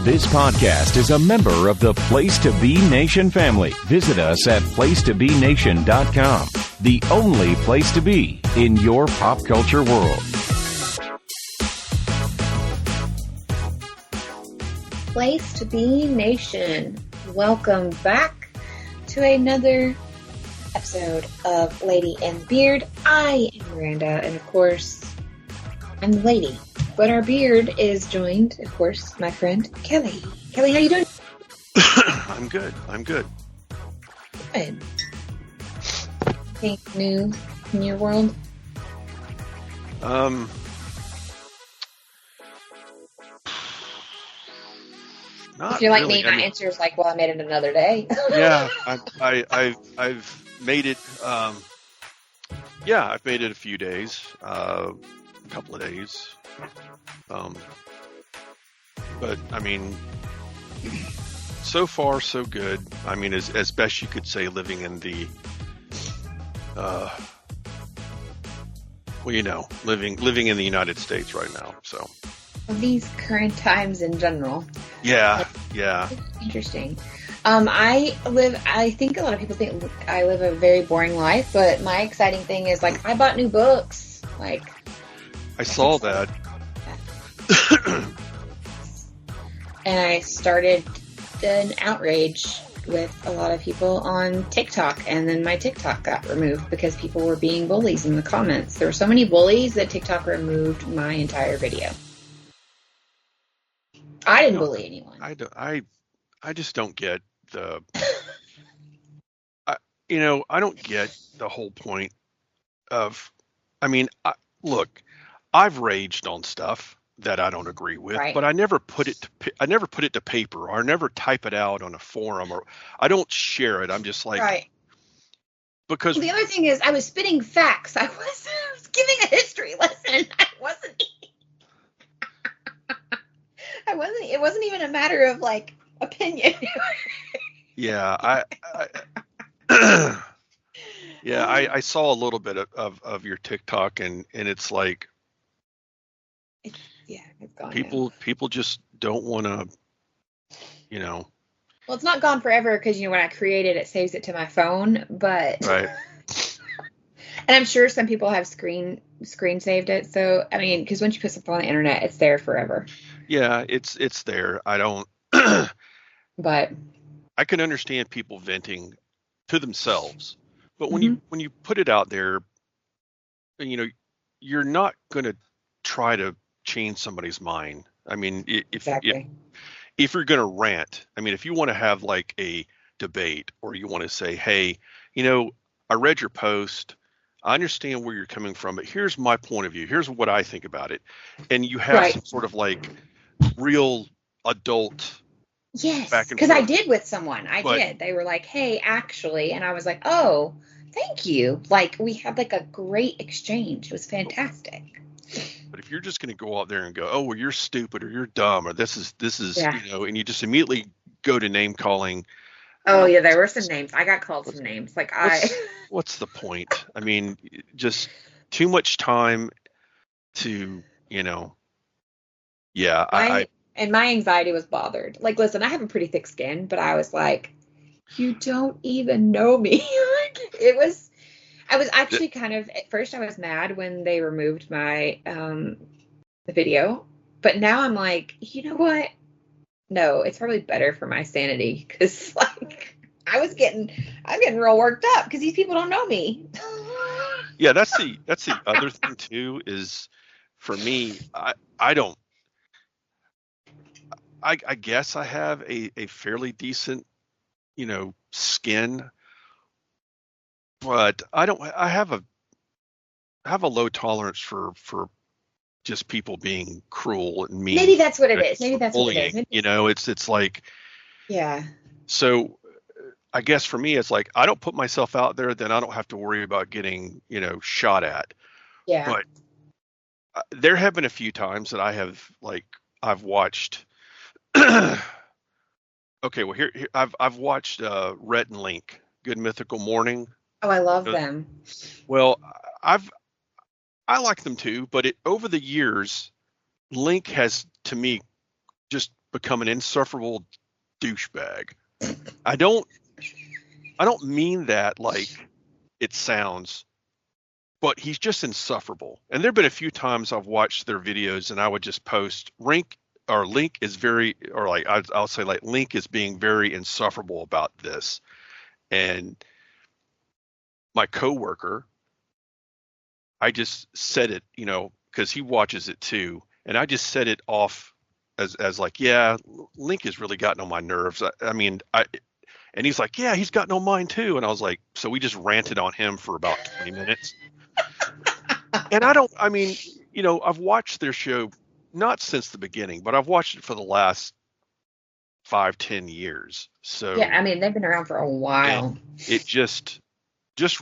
This podcast is a member of the Place to Be Nation family. Visit us at placetobenation.com, the only place to be in your pop culture world. Place to Be Nation. Welcome back to another episode of Lady and the Beard. I am Miranda, and of course, I'm the lady. But our beard is joined, of course, my friend Kelley. Kelley, how you doing? I'm good. Good. Anything new in your world? Not If you're like really. me, my answer is like, well, I made it another day. Yeah, I've made it. I've made it a few days, a couple of days. But I mean, so far so good. I mean, as best you could say, living in the, living in the United States right now. So These current times in general. Yeah. Interesting. I think a lot of people think I live a very boring life, but my exciting thing is, like, I bought new books. Like, I saw that. And I started an outrage with a lot of people on TikTok, and then my TikTok got removed because people were being bullies in the comments. There were so many bullies that TikTok removed my entire video. I didn't bully anyone. I just don't get the, I don't get the whole point of, look, I've raged on stuff that I don't agree with, right, but I never put it to paper, or I never type it out on a forum, or I don't share it. I'm just like, right. Because the other thing is, I was spitting facts. I was giving a history lesson. It wasn't even a matter of, like, opinion. Yeah, I saw a little bit of your TikTok, and it's like, it's gone. People just don't want to, Well, it's not gone forever because, when I create it, it saves it to my phone, but right. And I'm sure some people have screen saved it. So, I mean, because once you put something on the internet, it's there forever. Yeah, it's there. I don't. But I can understand people venting to themselves, but when mm-hmm. you put it out there, you're not going to try to change somebody's mind. I mean, if you're going to rant, I mean, if you want to have like a debate, or you want to say, hey, I read your post, I understand where you're coming from, but here's my point of view. Here's what I think about it. And you have right. some sort of like real adult. Yes, because I did with someone. I did. They were like, hey, actually. And I was like, oh, thank you. Like, we had like a great exchange. It was fantastic. But if you're just going to go out there and go, oh, well, you're stupid, or you're dumb, or this is, yeah. And you just immediately go to name calling. Oh, yeah, there were some names. I got called some names. Like, what's the point? I mean, just too much time to, yeah. And my anxiety was bothered. Like, listen, I have a pretty thick skin, but I was like, you don't even know me. I was actually kind of, at first I was mad when they removed my the video, but now I'm like, you know what? No, it's probably better for my sanity, because, like, I'm getting real worked up because these people don't know me. Yeah, that's the other thing too, is for me, I guess I have a fairly decent, skin, but I have a low tolerance for just people being cruel and mean. Maybe that's what it is. Maybe that's bullying. What it is. It's like, yeah. So I guess for me, it's like, I don't put myself out there, then I don't have to worry about getting, shot at. Yeah. But there have been a few times that I've watched. Okay, well here I've watched Rhett and Link, Good Mythical Morning. Oh, I love them. Well, I like them too, but over the years, Link has, to me, just become an insufferable douchebag. I don't mean that like it sounds, but he's just insufferable. And there've been a few times I've watched their videos and I would just post Link is very, or like I'll say like Link is being very insufferable about this. And my coworker, I just said it, because he watches it too, and I just set it off as like, yeah, Link has really gotten on my nerves. And he's like, yeah, he's gotten on mine too. And I was like, so we just ranted on him for about 20 minutes. And I've watched their show not since the beginning, but I've watched it for the last 5-10 years. So yeah, I mean, they've been around for a while. It just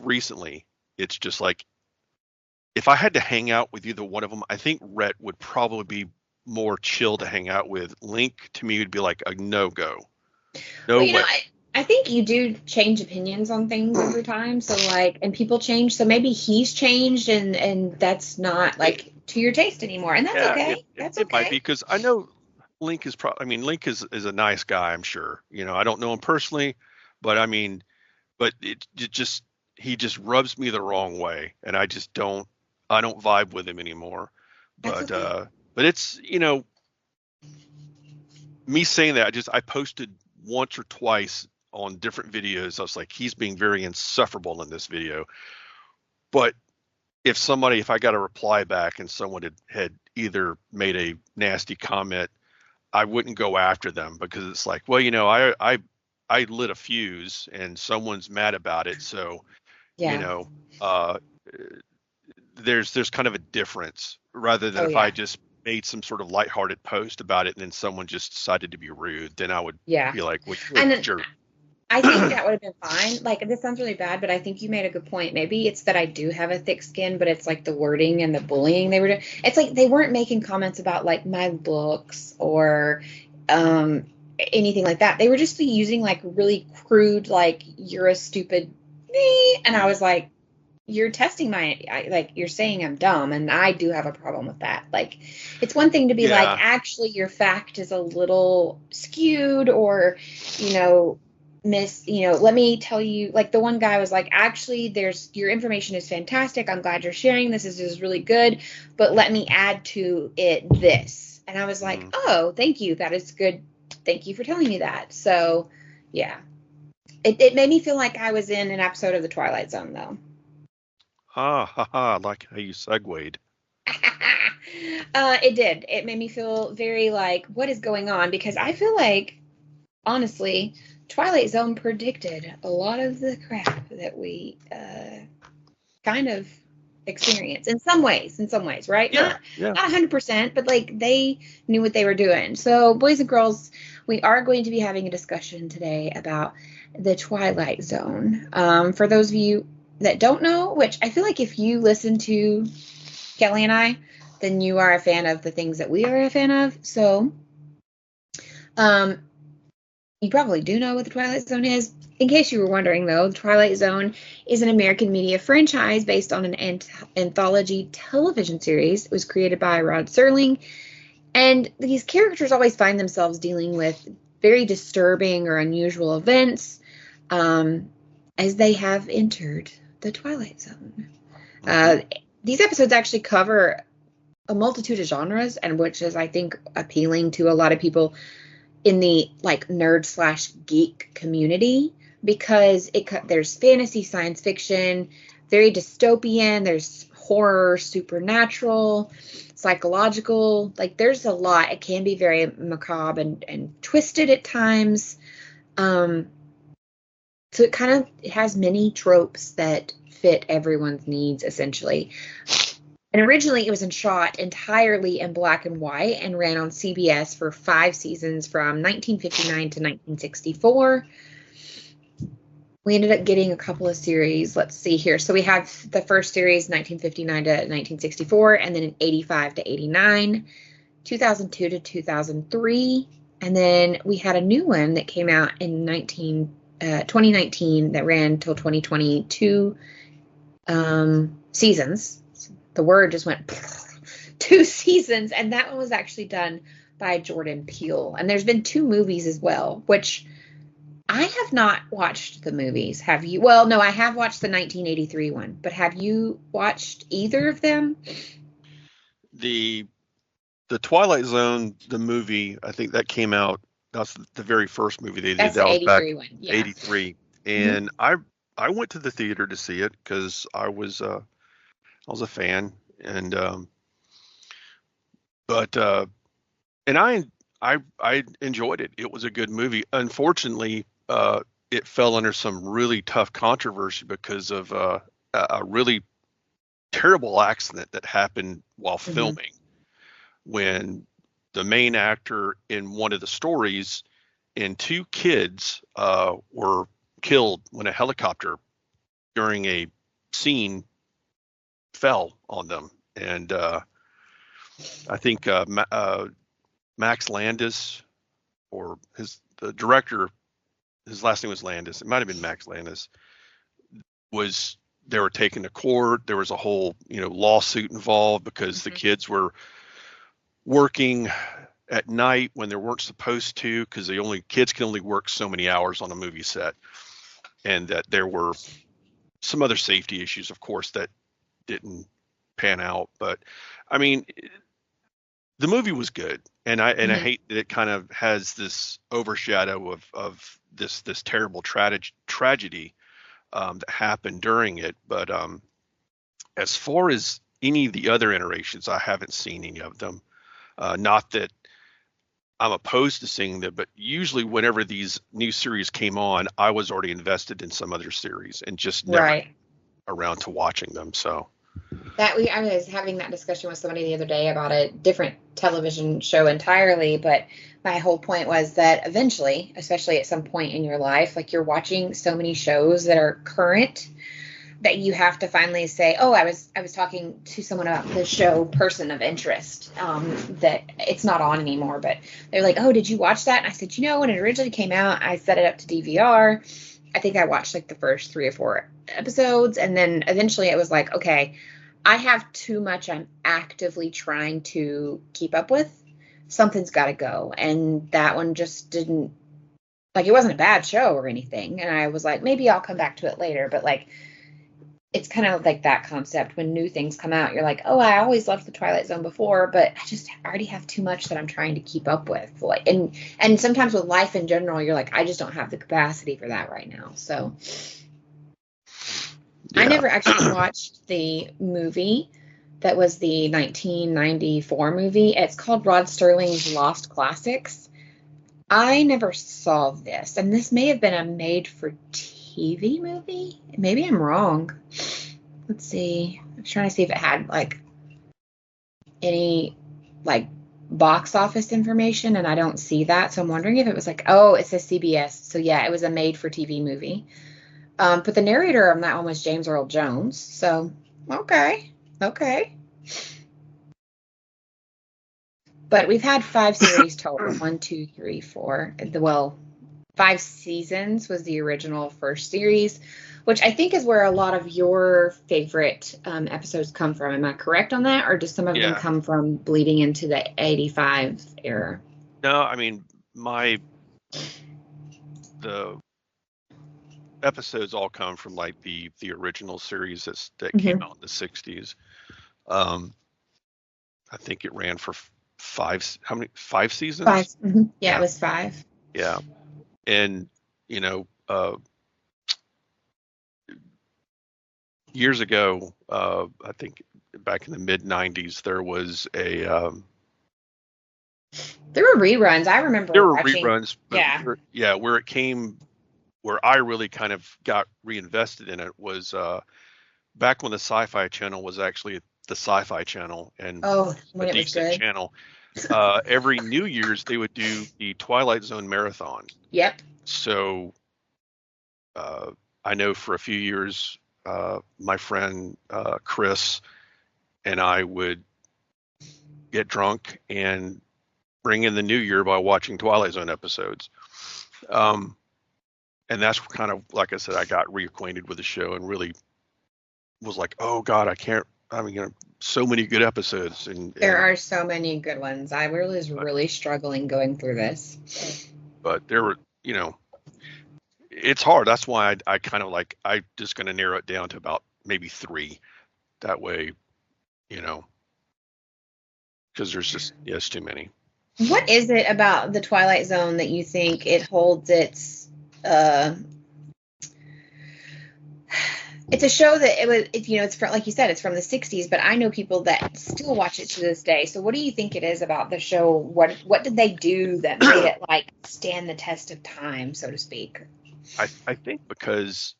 recently, it's just like, if I had to hang out with either one of them, I think Rhett would probably be more chill to hang out with. Link to me would be like a no-go. No way. I think you do change opinions on things over time. So and people change. So maybe he's changed and that's not like to your taste anymore. And that's okay. That's okay. It might be, because I know Link is Link is a nice guy, I'm sure. I don't know him personally, but he just rubs me the wrong way. And I don't vibe with him anymore. But, okay. But it's, me saying that, I posted once or twice on different videos. I was like, he's being very insufferable in this video. But if I got a reply back and someone had either made a nasty comment, I wouldn't go after them, because it's like, well, I lit a fuse and someone's mad about it. So, yeah. There's kind of a difference, rather than I just made some sort of lighthearted post about it and then someone just decided to be rude, then I would be like, well, you're a jerk. I think that would have been fine. Like, this sounds really bad, but I think you made a good point. Maybe it's that I do have a thick skin, but it's like the wording and the bullying they were doing. It's like they weren't making comments about like my looks or anything like that. They were just using like really crude, like, you're a stupid me. And I was like, you're testing you're saying I'm dumb, and I do have a problem with that. Like, it's one thing to be like, actually your fact is a little skewed, or, let me tell you, like, the one guy was like, actually, your information is fantastic. I'm glad you're sharing. This is really good, but let me add to it this. And I was like, oh, thank you. That is good. Thank you for telling me that. So yeah, it made me feel like I was in an episode of the Twilight Zone, though. I like how you segued. It did. It made me feel very like, what is going on? Because I feel like, honestly, Twilight Zone predicted a lot of the crap that we kind of experience in some ways, right? Yeah, not 100%, but like they knew what they were doing. So, boys and girls, we are going to be having a discussion today about the Twilight Zone. For those of you that don't know, which I feel like if you listen to Kelley and I, then you are a fan of the things that we are a fan of. So, you probably do know what the Twilight Zone is. In case you were wondering, though, the Twilight Zone is an American media franchise based on an anthology television series. It was created by Rod Serling, and these characters always find themselves dealing with very disturbing or unusual events as they have entered the Twilight Zone. These episodes actually cover a multitude of genres, and which is, I think, appealing to a lot of people in the like nerd/geek community, because there's fantasy, science fiction, very dystopian, there's horror, supernatural, psychological, like there's a lot. It can be very macabre and twisted at times. So it has many tropes that fit everyone's needs, essentially. And originally it was shot entirely in black and white and ran on CBS for 5 seasons from 1959 to 1964. We ended up getting a couple of series. Let's see here. So we have the first series, 1959 to 1964, and then in 85 to 89, 2002 to 2003. And then we had a new one that came out in 2019 that ran till 2022 seasons. The word just went 2 seasons, and that one was actually done by Jordan Peele. And there's been 2 movies as well, which I have not watched the movies. Have you? Well, no, I have watched the 1983 one, but have you watched either of them? The Twilight Zone, the movie, I think that came out. That's the very first movie they did. That's That the was back 83 one. Yeah. 83, Mhm. and I went to the theater to see it because I was a fan, and but and I enjoyed it. It was a good movie. Unfortunately, it fell under some really tough controversy because of a really terrible accident that happened while Mhm. filming, when the main actor in one of the stories and 2 kids were killed when a helicopter during a scene fell on them. And I think Max Landis, or the director, his last name was Landis. It might have been Max Landis. They were taken to court. There was a whole lawsuit involved because the Mhm. kids were working at night when they weren't supposed to, because kids can only work so many hours on a movie set, and that there were some other safety issues, of course, that didn't pan out. But I mean, the movie was good, and I Mhm. hate that it kind of has this overshadow of this terrible tragedy that happened during it. But as far as any of the other iterations, I haven't seen any of them. Not that I'm opposed to seeing them, but usually whenever these new series came on, I was already invested in some other series and just never Right. around to watching them. So I was having that discussion with somebody the other day about a different television show entirely, but my whole point was that eventually, especially at some point in your life, like you're watching so many shows that are current that you have to finally say, oh, I was talking to someone about the show Person of Interest, that it's not on anymore, but they're like, oh, did you watch that? And I said, when it originally came out, I set it up to DVR. I think I watched like the first 3 or 4 episodes, and then eventually it was like, okay, I have too much I'm actively trying to keep up with. Something's got to go. And that one just didn't, like, it wasn't a bad show or anything. And I was like, maybe I'll come back to it later. But like, it's kind of like that concept when new things come out. You're like, oh, I always loved the Twilight Zone before, but I just already have too much that I'm trying to keep up with. Like, and sometimes with life in general, you're like, I just don't have the capacity for that right now. So I yeah. never actually watched the movie that was the 1994 movie. It's called Rod Serling's Lost Classics. I never saw this, and this may have been a made-for-TV movie. Maybe I'm wrong. Let's see. I'm trying to see if it had like any like box office information, and I don't see that. So I'm wondering if it was like, oh, it says CBS. So yeah, it was a made-for-TV movie. But the narrator on that one was James Earl Jones. So okay. But we've had 5 series total. 1, 2, 3, 4. Well, 5 seasons was the original first series, which I think is where a lot of your favorite episodes come from. Am I correct on that? Or do some of them Yeah. come from bleeding into the 85 era? No, I mean, the episodes all come from like the original series that came Mm-hmm. out in the 60s. Um, I think it ran for 5 5. seasons? Mm-hmm. Yeah, it Yeah. was 5. Yeah. And, years ago, I think back in the mid 90s, there was There were reruns. I there remember were watching. reruns, but Yeah. where I really kind of got reinvested in it was back when the Sci-Fi Channel was actually the Sci-Fi Channel and Oh, a when it was decent good. channel. Every New Year's they would do the Twilight Zone marathon. Yep. So I know for a few years, my friend Chris and I would get drunk and bring in the new year by watching Twilight Zone episodes. Um, and that's kind of, like I said, I got reacquainted with the show and really was like, oh God, I can't I mean, so many good episodes, there are so many good ones. I was really struggling going through this. But there were, it's hard. That's why I kind of like, I just going to narrow it down to about maybe 3. That way, because there's just, it's too many. What is it about the Twilight Zone that you think it holds its, it's a show that it's from, like you said, it's from the 60s, but I know people that still watch it to this day. So what do you think it is about the show? What did they do that made it like stand the test of time, so to speak? I think because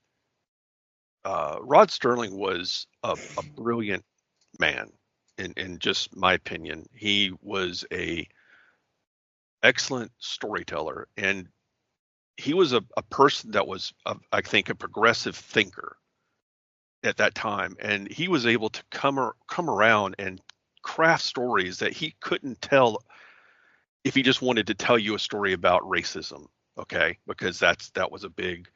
Rod Serling was a brilliant man, in just my opinion. He was a excellent storyteller, and he was a person that was, I think, a progressive thinker at that time, and he was able to come around and craft stories that he couldn't tell if he just wanted to tell you a story about racism, okay? Because that was a big,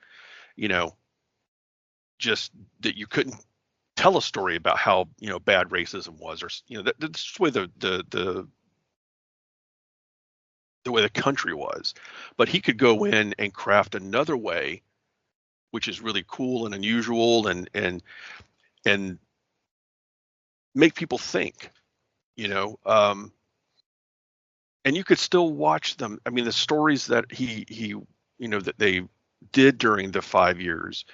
just that you couldn't tell a story about how bad racism was, or that's the way the way the country was. But he could go in and craft another way, which is really cool and unusual, and make people think, and you could still watch them. I mean, the stories that he that they did during the 5 years,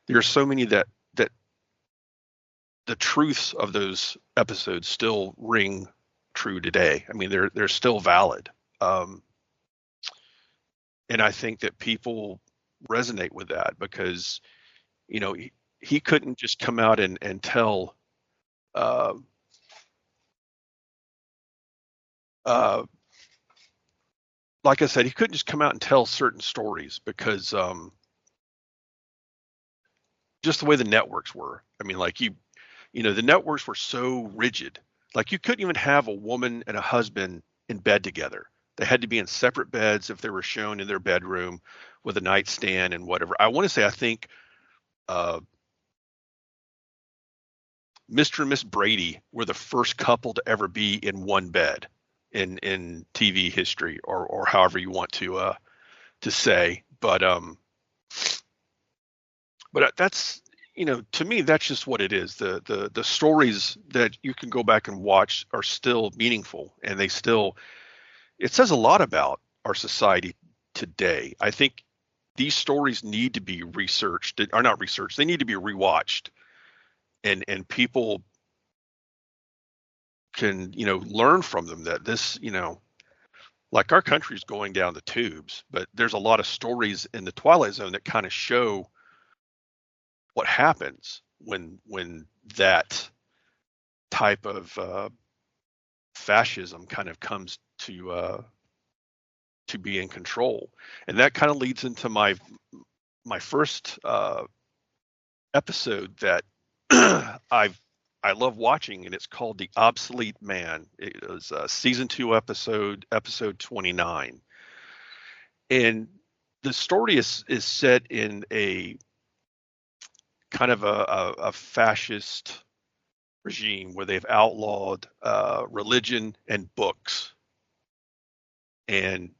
there are so many that the truths of those episodes still ring true today. I mean, they're still valid. And I think that people resonate with that because, he couldn't just come out and tell, like I said, he couldn't just come out and tell certain stories because just the way the networks were. I mean, like the networks were so rigid. Like you couldn't even have a woman and a husband in bed together. They had to be in separate beds if they were shown in their bedroom with a nightstand and whatever. I want to say, I think Mr. and Miss Brady were the first couple to ever be in one bed in TV history, or however you want to say. But that's, to me, that's just what it is. The stories that you can go back and watch are still meaningful, and it says a lot about our society today. I think these stories need to be researched, or not researched, they need to be rewatched, and people can, learn from them that this, like our country's going down the tubes, but there's a lot of stories in the Twilight Zone that kind of show what happens when that type of fascism kind of comes to be in control. And that kind of leads into my first episode that I love watching, and it's called The Obsolete Man. It was season 2 episode 29. And the story is set in a kind of a fascist regime where they've outlawed religion and books. And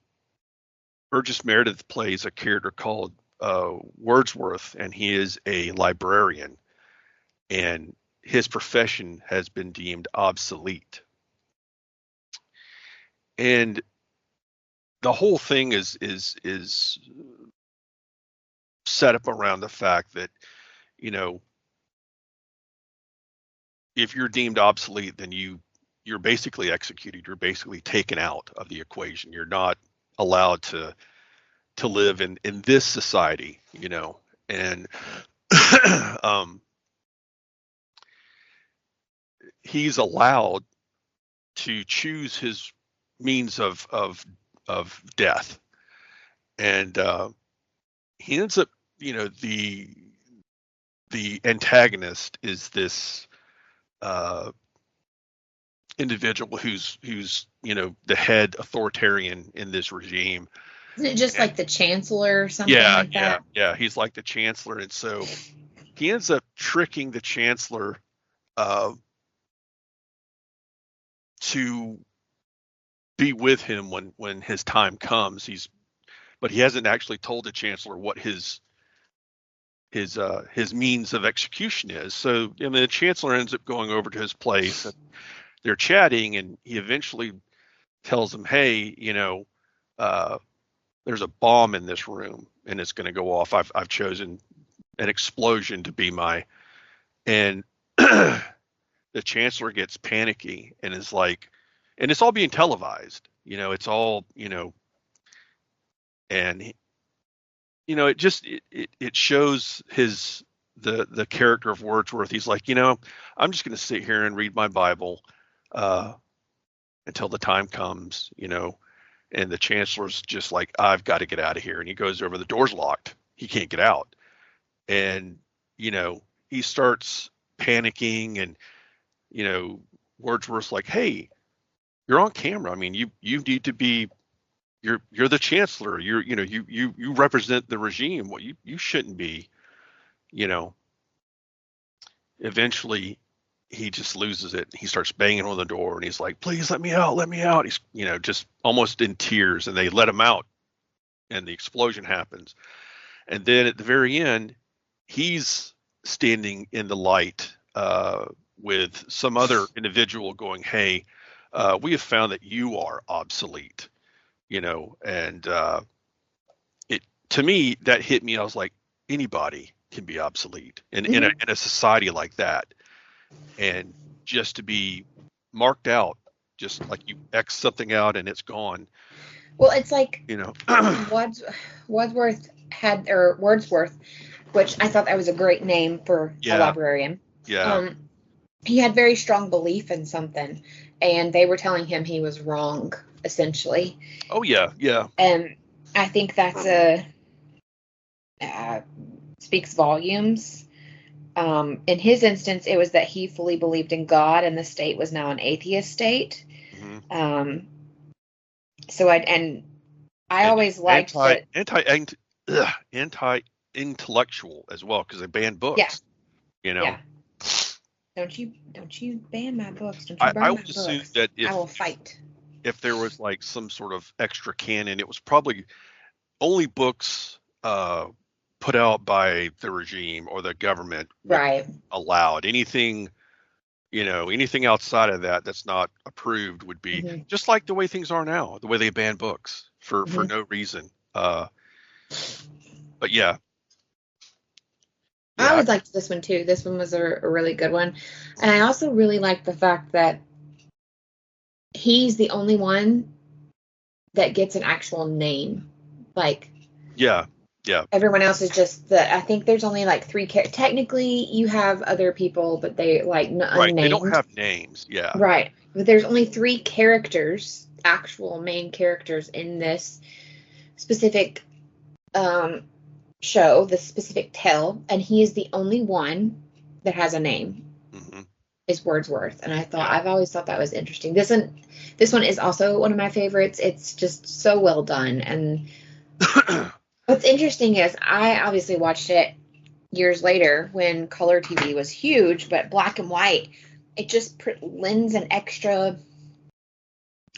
Burgess Meredith plays a character called Wordsworth, and he is a librarian, and his profession has been deemed obsolete. And the whole thing is set up around the fact that, if you're deemed obsolete, then you're basically executed. You're basically taken out of the equation. You're not allowed to live in this society, and he's allowed to choose his means of death, and he ends up, the antagonist is this individual who's the head authoritarian in this regime. Isn't it just like the chancellor or something like that? Yeah, he's like the chancellor, and so he ends up tricking the chancellor to be with him when his time comes. But he hasn't actually told the chancellor what his means of execution is. So, the chancellor ends up going over to his place, and they're chatting, and he eventually tells him, "Hey, there's a bomb in this room, and it's going to go off. I've chosen an explosion to be and the chancellor gets panicky and is like, and it's all being televised, it's all, and it shows the character of Wordsworth. He's like, I'm just going to sit here and read my Bible until the time comes, and the chancellor's just like, I've got to get out of here. And he goes over, the door's locked. He can't get out. And, he starts panicking, and, Wordsworth's like, hey, you're on camera. I mean, you need to be, you're the chancellor. You represent the regime. Well, you shouldn't be, Eventually he just loses it. He starts banging on the door, and he's like, please let me out, let me out. He's, just almost in tears, and they let him out, and the explosion happens. And then at the very end, he's standing in the light with some other individual going, hey, we have found that you are obsolete, and it, to me, that hit me. I was like, anybody can be obsolete in a society like that. And just to be marked out, just like you X something out and it's gone. Well, it's like, Wordsworth, which I thought that was a great name for a librarian. Yeah. He had very strong belief in something, and they were telling him he was wrong, essentially. Oh, yeah, yeah. And I think that's speaks volumes. In his instance, it was that he fully believed in God, and the state was now an atheist state. Mm-hmm. I always liked anti-intellectual as well, because they banned books. Yeah. Don't you ban my books? Don't you burn I my would books? assume that I will fight. If there was like some sort of extra canon, it was probably only books put out by the regime or the government, right? Allowed. Anything outside of that that's not approved would be just like the way things are now, the way they ban books for no reason. But yeah. I always liked this one too. This one was a really good one. And I also really liked the fact that he's the only one that gets an actual name. Like, yeah. Everyone else is just I think there's only like 3 characters. Technically, you have other people, but they like unnamed. Right, they don't have names. Yeah. Right. But there's only 3 characters, actual main characters in this specific show, the specific tale, and he is the only one that has a name. Is Wordsworth. And I've always thought that was interesting. This one is also one of my favorites. It's just so well done. And what's interesting is I obviously watched it years later when color TV was huge, but black and white, it just lends an extra,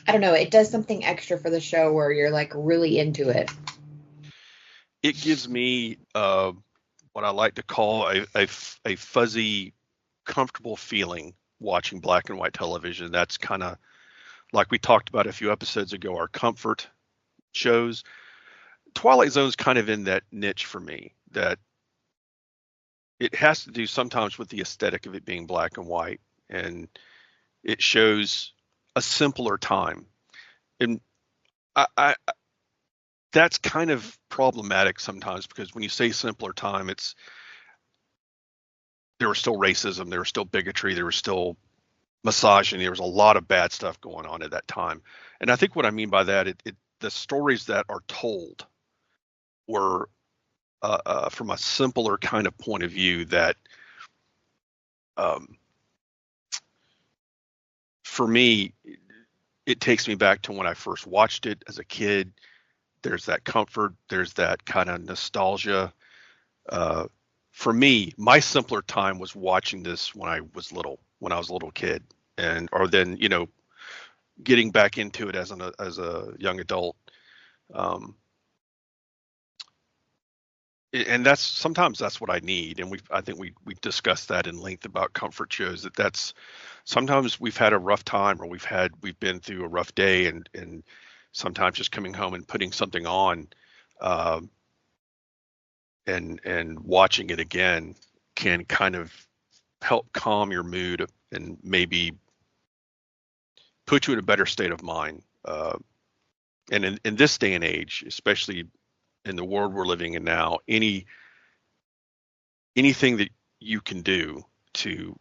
I don't know, it does something extra for the show where you're like really into it. It gives me what I like to call a fuzzy, comfortable feeling watching black and white television. That's kind of like we talked about a few episodes ago, our comfort shows. Twilight Zone's kind of in that niche for me, that it has to do sometimes with the aesthetic of it being black and white, and it shows a simpler time. And I that's kind of problematic sometimes, because when you say simpler time, there was still racism, there was still bigotry, there was still misogyny, there was a lot of bad stuff going on at that time. And I think what I mean by that, the stories that are told were from a simpler kind of point of view that for me, it takes me back to when I first watched it as a kid. There's that comfort, there's that kind of nostalgia. For me, my simpler time was watching this when I was a little kid, or then getting back into it as a young adult. And sometimes that's what I need. And I think we discussed that in length about comfort shows, that's sometimes we've had a rough time, or we've been through a rough day, and sometimes just coming home and putting something on, and watching it again can kind of help calm your mood and maybe put you in a better state of mind. And in this day and age, especially in the world we're living in now, anything that you can do to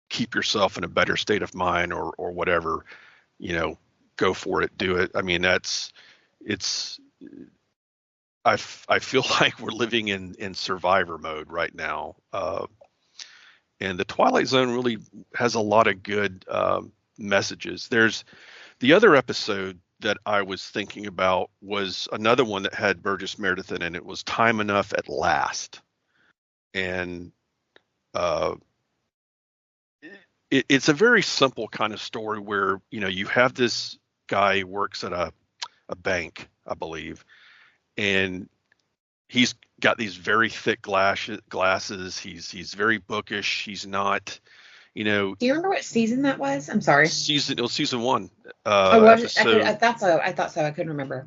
keep yourself in a better state of mind, or whatever, go for it, do it. I mean, I feel like we're living in survivor mode right now. And the Twilight Zone really has a lot of good messages. There's the other episode that I was thinking about was another one that had Burgess Meredith in it. It was Time Enough at Last. And it's a very simple kind of story where, you have this guy who works at a bank, I believe, and he's got these very thick glasses. He's very bookish. He's not, Do you remember what season that was? I'm sorry. It was season 1. I thought so. I couldn't remember.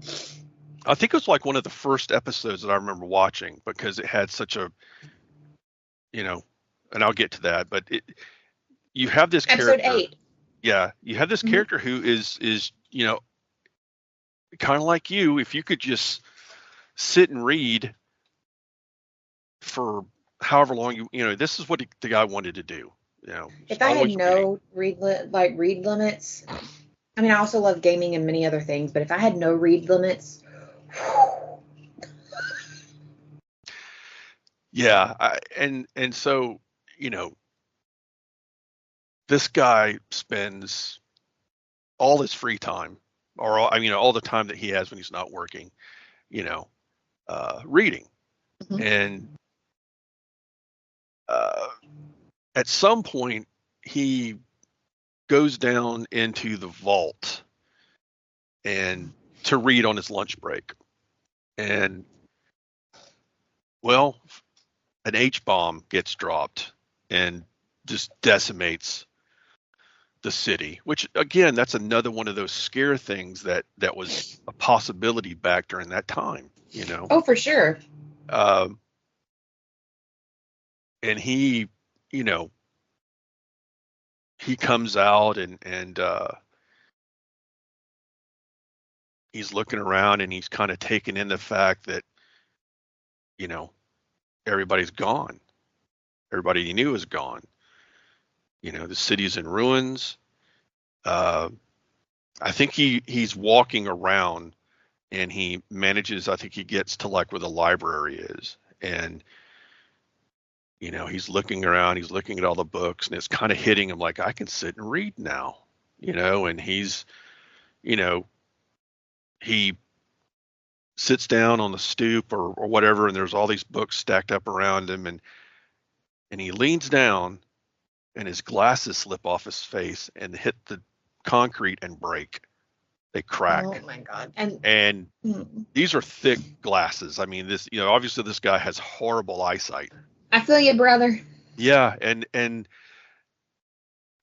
I think it was like one of the first episodes that I remember watching, because it had such a, and I'll get to that, but you have this episode character. 8. Yeah, you have this character who is kind of like you. If you could just sit and read for however long this is what the guy wanted to do. If I had no read limits, I mean, I also love gaming and many other things, but if I had no read limits, yeah, and so this guy spends all his free time, or all the time that he has when he's not working, reading. And at some point he goes down into the vault and to read on his lunch break, and an H-bomb gets dropped and just decimates the city, which again, that's another one of those scare things that was a possibility back during that time, Oh, for sure. And he comes out and he's looking around, and he's kind of taken in the fact that, everybody's gone. Everybody he knew is gone. The city's in ruins. I think he's walking around, and he manages, I think he gets to like where the library is, and he's looking around, he's looking at all the books, and it's kind of hitting him like, I can sit and read now, and he's, he sits down on the stoop or whatever, and there's all these books stacked up around him, and he leans down, and his glasses slip off his face and hit the concrete and break. They crack. Oh my God. And these are thick glasses. I mean, this, obviously this guy has horrible eyesight. I feel you, brother. Yeah, and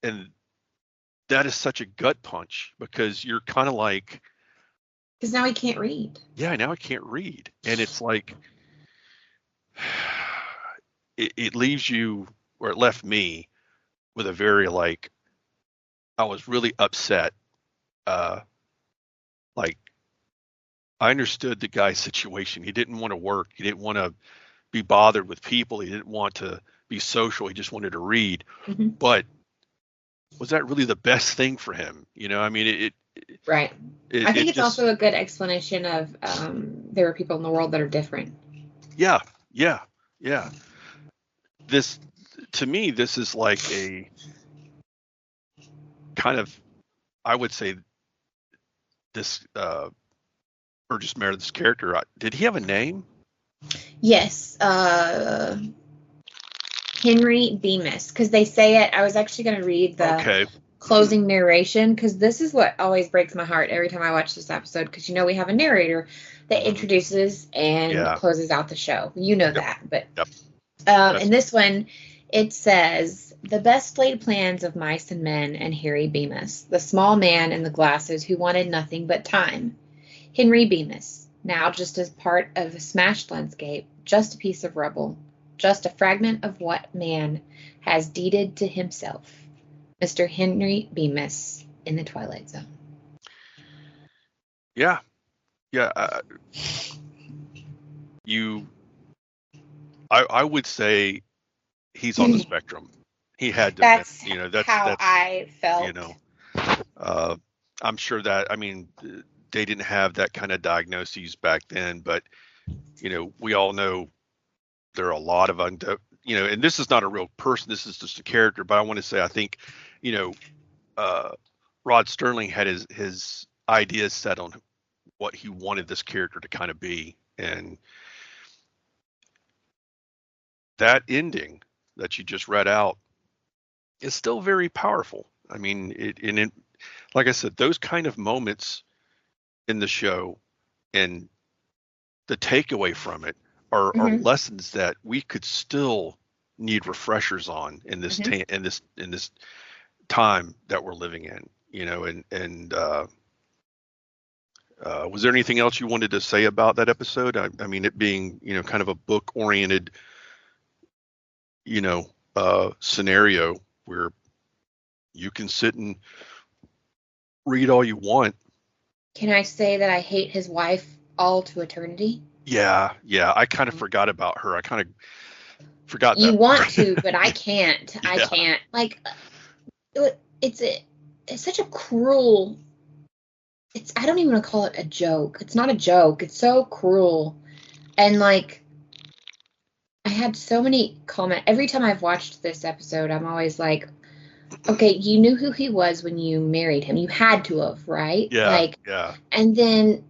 that is such a gut punch, because you're kind of like, because now he can't read. Yeah, now I can't read, and it's like it leaves you, or it left me with a very I was really upset. I understood the guy's situation. He didn't want to work. He didn't want to be bothered with people. He didn't want to be social. He just wanted to read. Mm-hmm. But was that really the best thing for him? I mean, right. I think it's also a good explanation of there are people in the world that are different. Yeah. This, to me, this is like a kind of, I would say, this Burgess Meredith's character, did he have a name? Yes, Henry Bemis, because they say it. I was actually going to read the closing narration, because this is what always breaks my heart every time I watch this episode, because we have a narrator that introduces and closes out the show. You know that, but in this one, it says, "The best laid plans of mice and men and Harry Bemis, the small man in the glasses who wanted nothing but time. Henry Bemis, now just as part of a smashed landscape, just a piece of rubble, just a fragment of what man has deeded to himself. Mr. Henry Bemis in the Twilight Zone." Yeah. I would say he's on the spectrum. He had to. That's that's I felt. I'm sure that, they didn't have that kind of diagnoses back then, but we all know there are a lot of and this is not a real person. This is just a character. But I want to say, I think, Rod Sterling had his ideas set on what he wanted this character to kind of be, and that ending that you just read out is still very powerful. It like I said, those kind of moments in the show and the takeaway from it are lessons that we could still need refreshers on in this in this time that we're living in. Was there anything else you wanted to say about that episode? It being kind of a book oriented scenario where you can sit and read all you want. Can I say that I hate his wife all to eternity? Yeah. I kind of forgot about her. I kind of forgot that. You want to, but I can't. Yeah. I can't. It's such a cruel. I don't even want to call it a joke. It's not a joke. It's so cruel. And I had so many comments. Every time I've watched this episode, I'm always like, okay, you knew who he was when you married him. You had to have, right? Yeah. And then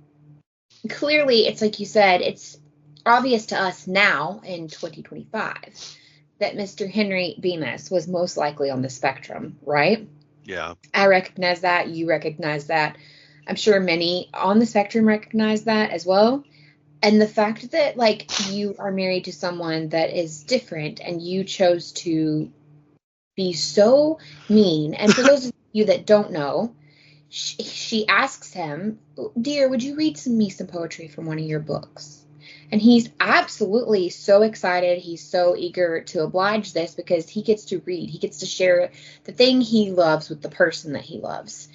clearly, it's like you said, it's obvious to us now in 2025 that Mr. Henry Bemis was most likely on the spectrum, right? Yeah. I recognize that. You recognize that. I'm sure many on the spectrum recognize that as well. And the fact that, you are married to someone that is different and you chose to be so mean. And for those of you that don't know, she asks him, "Dear, would you read me some poetry from one of your books?" And he's absolutely so excited. He's so eager to oblige this because he gets to read. He gets to share the thing he loves with the person that he loves.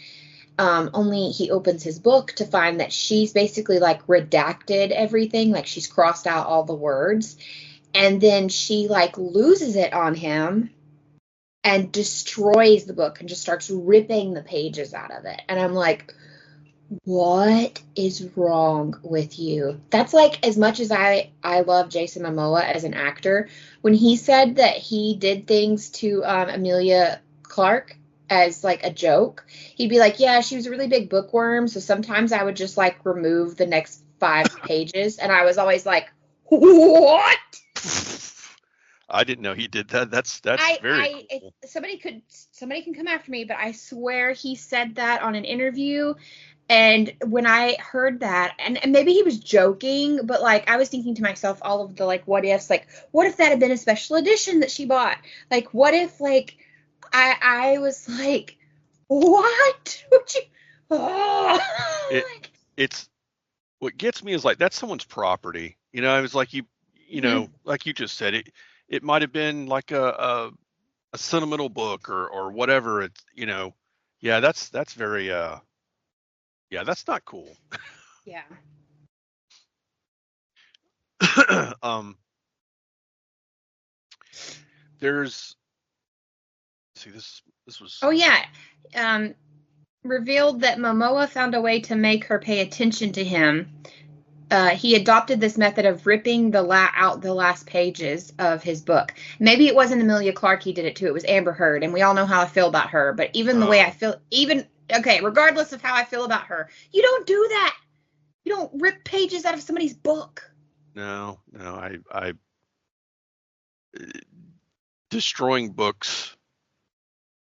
Only he opens his book to find that she's basically redacted everything. She's crossed out all the words. And then she loses it on him and destroys the book and just starts ripping the pages out of it. And I'm like, what is wrong with you? That's as much as I love Jason Momoa as an actor, when he said that he did things to Emilia Clarke as a joke, he'd be like, yeah, she was a really big bookworm, so sometimes I would just remove the next 5 pages. And I was always like, what? I didn't know he did that. That's very cool. Somebody can come after me, but I swear he said that on an interview. And when I heard that, and maybe he was joking, but I was thinking to myself all of the what ifs, what if that had been a special edition that she bought? What if I was like, what would you? Oh. It's what gets me is that's someone's property. I was like you like you just said, it might have been a sentimental book or whatever. It's that's very that's not cool. Yeah. There's this was. Oh yeah. Revealed that Momoa found a way to make her pay attention to him. He adopted this method of ripping out the last pages of his book. Maybe it wasn't Emilia Clarke he did it to. It was Amber Heard, and we all know how I feel about her. But even the way I feel, regardless of how I feel about her, you don't do that. You don't rip pages out of somebody's book. No, I destroying books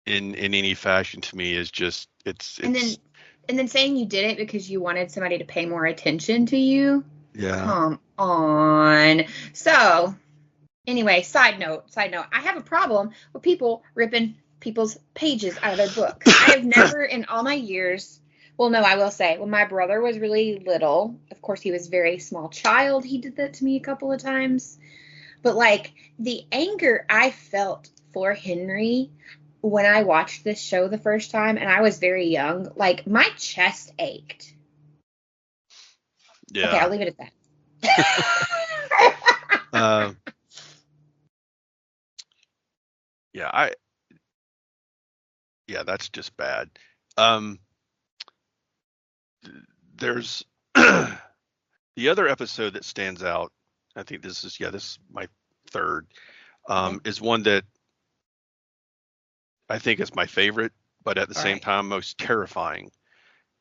in any fashion to me is just And then saying you did it because you wanted somebody to pay more attention to you. yeah. Come on. So anyway, side note, I have a problem with people ripping people's pages out of their book. I have never in all my years, well, no, I will say, when my brother was really little, of course, he was a very small child. He did that to me a couple of times. But like the anger I felt for Henry when I watched this show the first time, and I was very young, like my chest ached. Yeah. Okay, I'll leave it at that. Yeah, that's just bad. There's the other episode that stands out. I think this is my third. Is one that I think is my favorite, but at the same time most terrifying.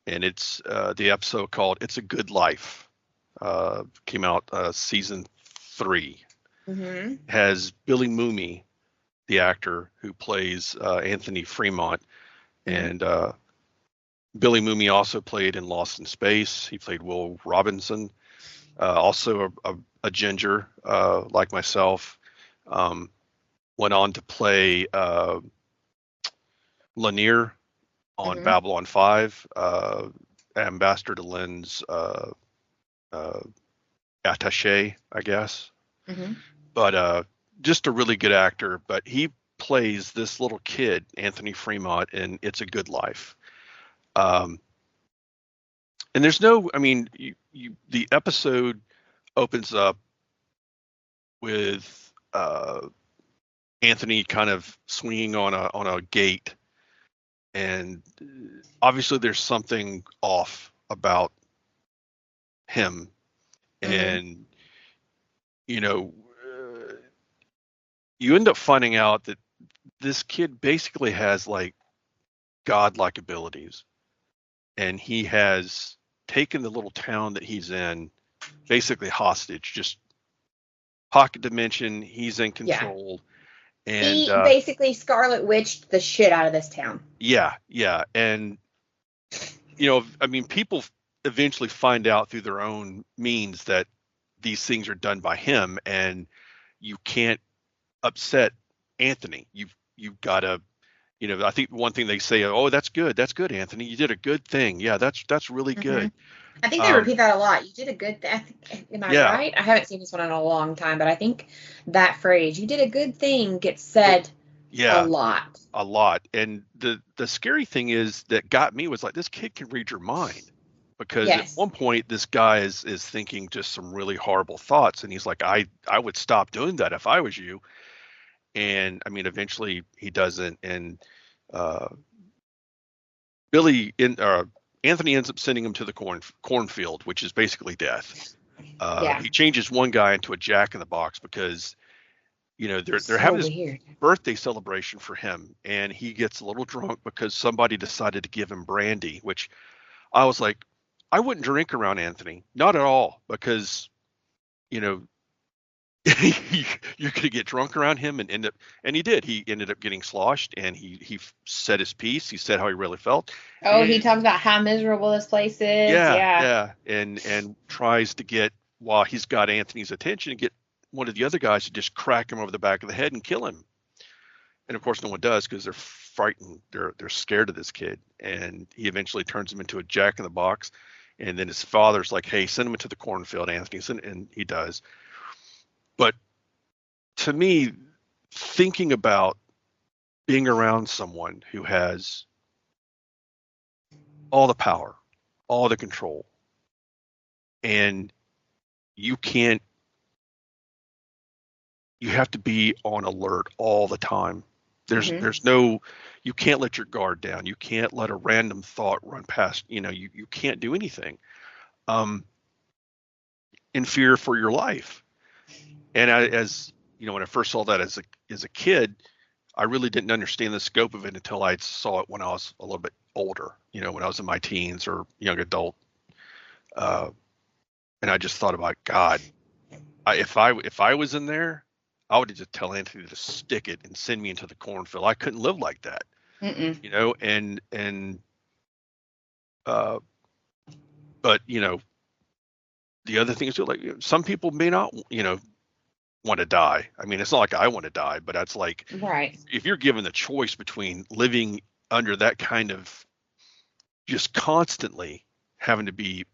And it's the episode called "It's a Good Life." Came out season 3. Mm-hmm. Has Billy Mooney, the actor who plays Anthony Fremont, and Billy Mooney also played in Lost in Space. He played Will Robinson, also a ginger like myself. Went on to play Lanier on Babylon 5, Ambassador de Lynn's attaché, I guess. Mm-hmm. But just a really good actor. But he plays this little kid, Anthony Fremont, in It's a Good Life. And there's no, I mean, the episode opens up with Anthony kind of swinging on a gate, and obviously there's something off about him, and you end up finding out that this kid basically has like godlike abilities, and he has taken the little town that he's in basically hostage, just pocket dimension. He's in control. Yeah. And he basically Scarlet Witched the shit out of this town. Yeah. And I mean, people eventually find out through their own means that these things are done by him, and you can't upset Anthony. You've got to, I think one thing they say, oh, that's good, Anthony, you did a good thing. Yeah, that's really good. I think they repeat that a lot. You did a good thing. Am I right? I haven't seen this one in a long time, but I think that phrase, you did a good thing, gets said a lot. And the scary thing is that got me was like, this kid can read your mind, because at one point this guy is thinking just some really horrible thoughts, and he's like, I would stop doing that if I was you. And I mean, eventually he doesn't, and Anthony ends up sending him to the cornfield, which is basically death. He changes one guy into a jack-in-the-box because, they're having this birthday celebration for him, and he gets a little drunk because somebody decided to give him brandy, which I was like, I wouldn't drink around Anthony, not at all, because, you're going to get drunk around him and he did. He ended up getting sloshed, and he said his piece. He said how he really felt. Oh, he talks about how miserable this place is. Yeah. And tries to get, while he's got Anthony's attention, get one of the other guys to just crack him over the back of the head and kill him. And of course no one does, because they're frightened. They're scared of this kid. And he eventually turns him into a jack-in-the-box. And then his father's like, hey, send him into the cornfield, Anthony. And he does. But to me, thinking about being around someone who has all the power, all the control, and you have to be on alert all the time. There's no, you can't let your guard down. You can't let a random thought run past, you can't do anything in fear for your life. And when I first saw that as a kid, I really didn't understand the scope of it until I saw it when I was a little bit older, when I was in my teens or young adult. And I just thought about, God, if I was in there, I would just tell Anthony to stick it and send me into the cornfield. I couldn't live like that. Mm-mm. you know, but you know, the other thing is like some people may not, you know, want to die. I mean, it's not like I want to die, but that's like Right. if you're given the choice between living under that kind of just constantly having to be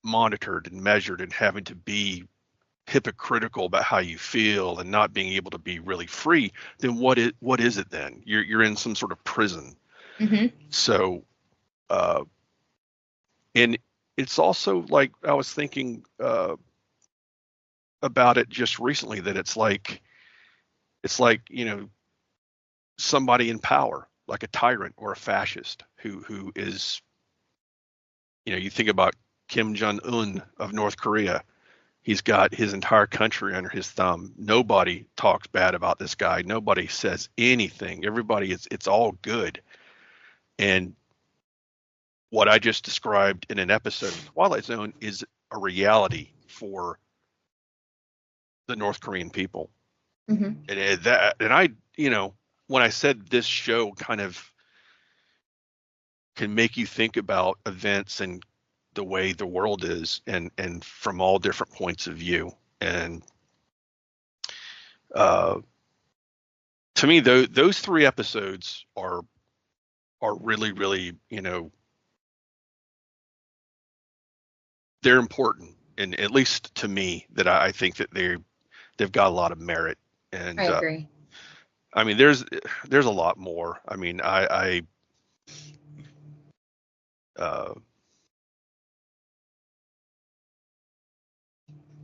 monitored and measured and having to be hypocritical about how you feel and not being able to be really free, then what is it then? You're in some sort of prison. Mm-hmm. So and it's also like I was thinking about it just recently that it's like you know, somebody in power, like a tyrant or a fascist who is, you know, you think about Kim Jong Un of North Korea. He's got his entire country under his thumb. Nobody talks bad about this guy. Nobody says anything. Everybody it's all good. And what I just described in an episode of Twilight Zone is a reality for the North Korean people. Mm-hmm. And I, you know, when I said this show kind of can make you think about events and the way the world is and from all different points of view. And to me, those three episodes are really, really, you know, they're important, and at least to me, that I think that they've got a lot of merit. And I agree. I mean, there's a lot more. I mean, uh,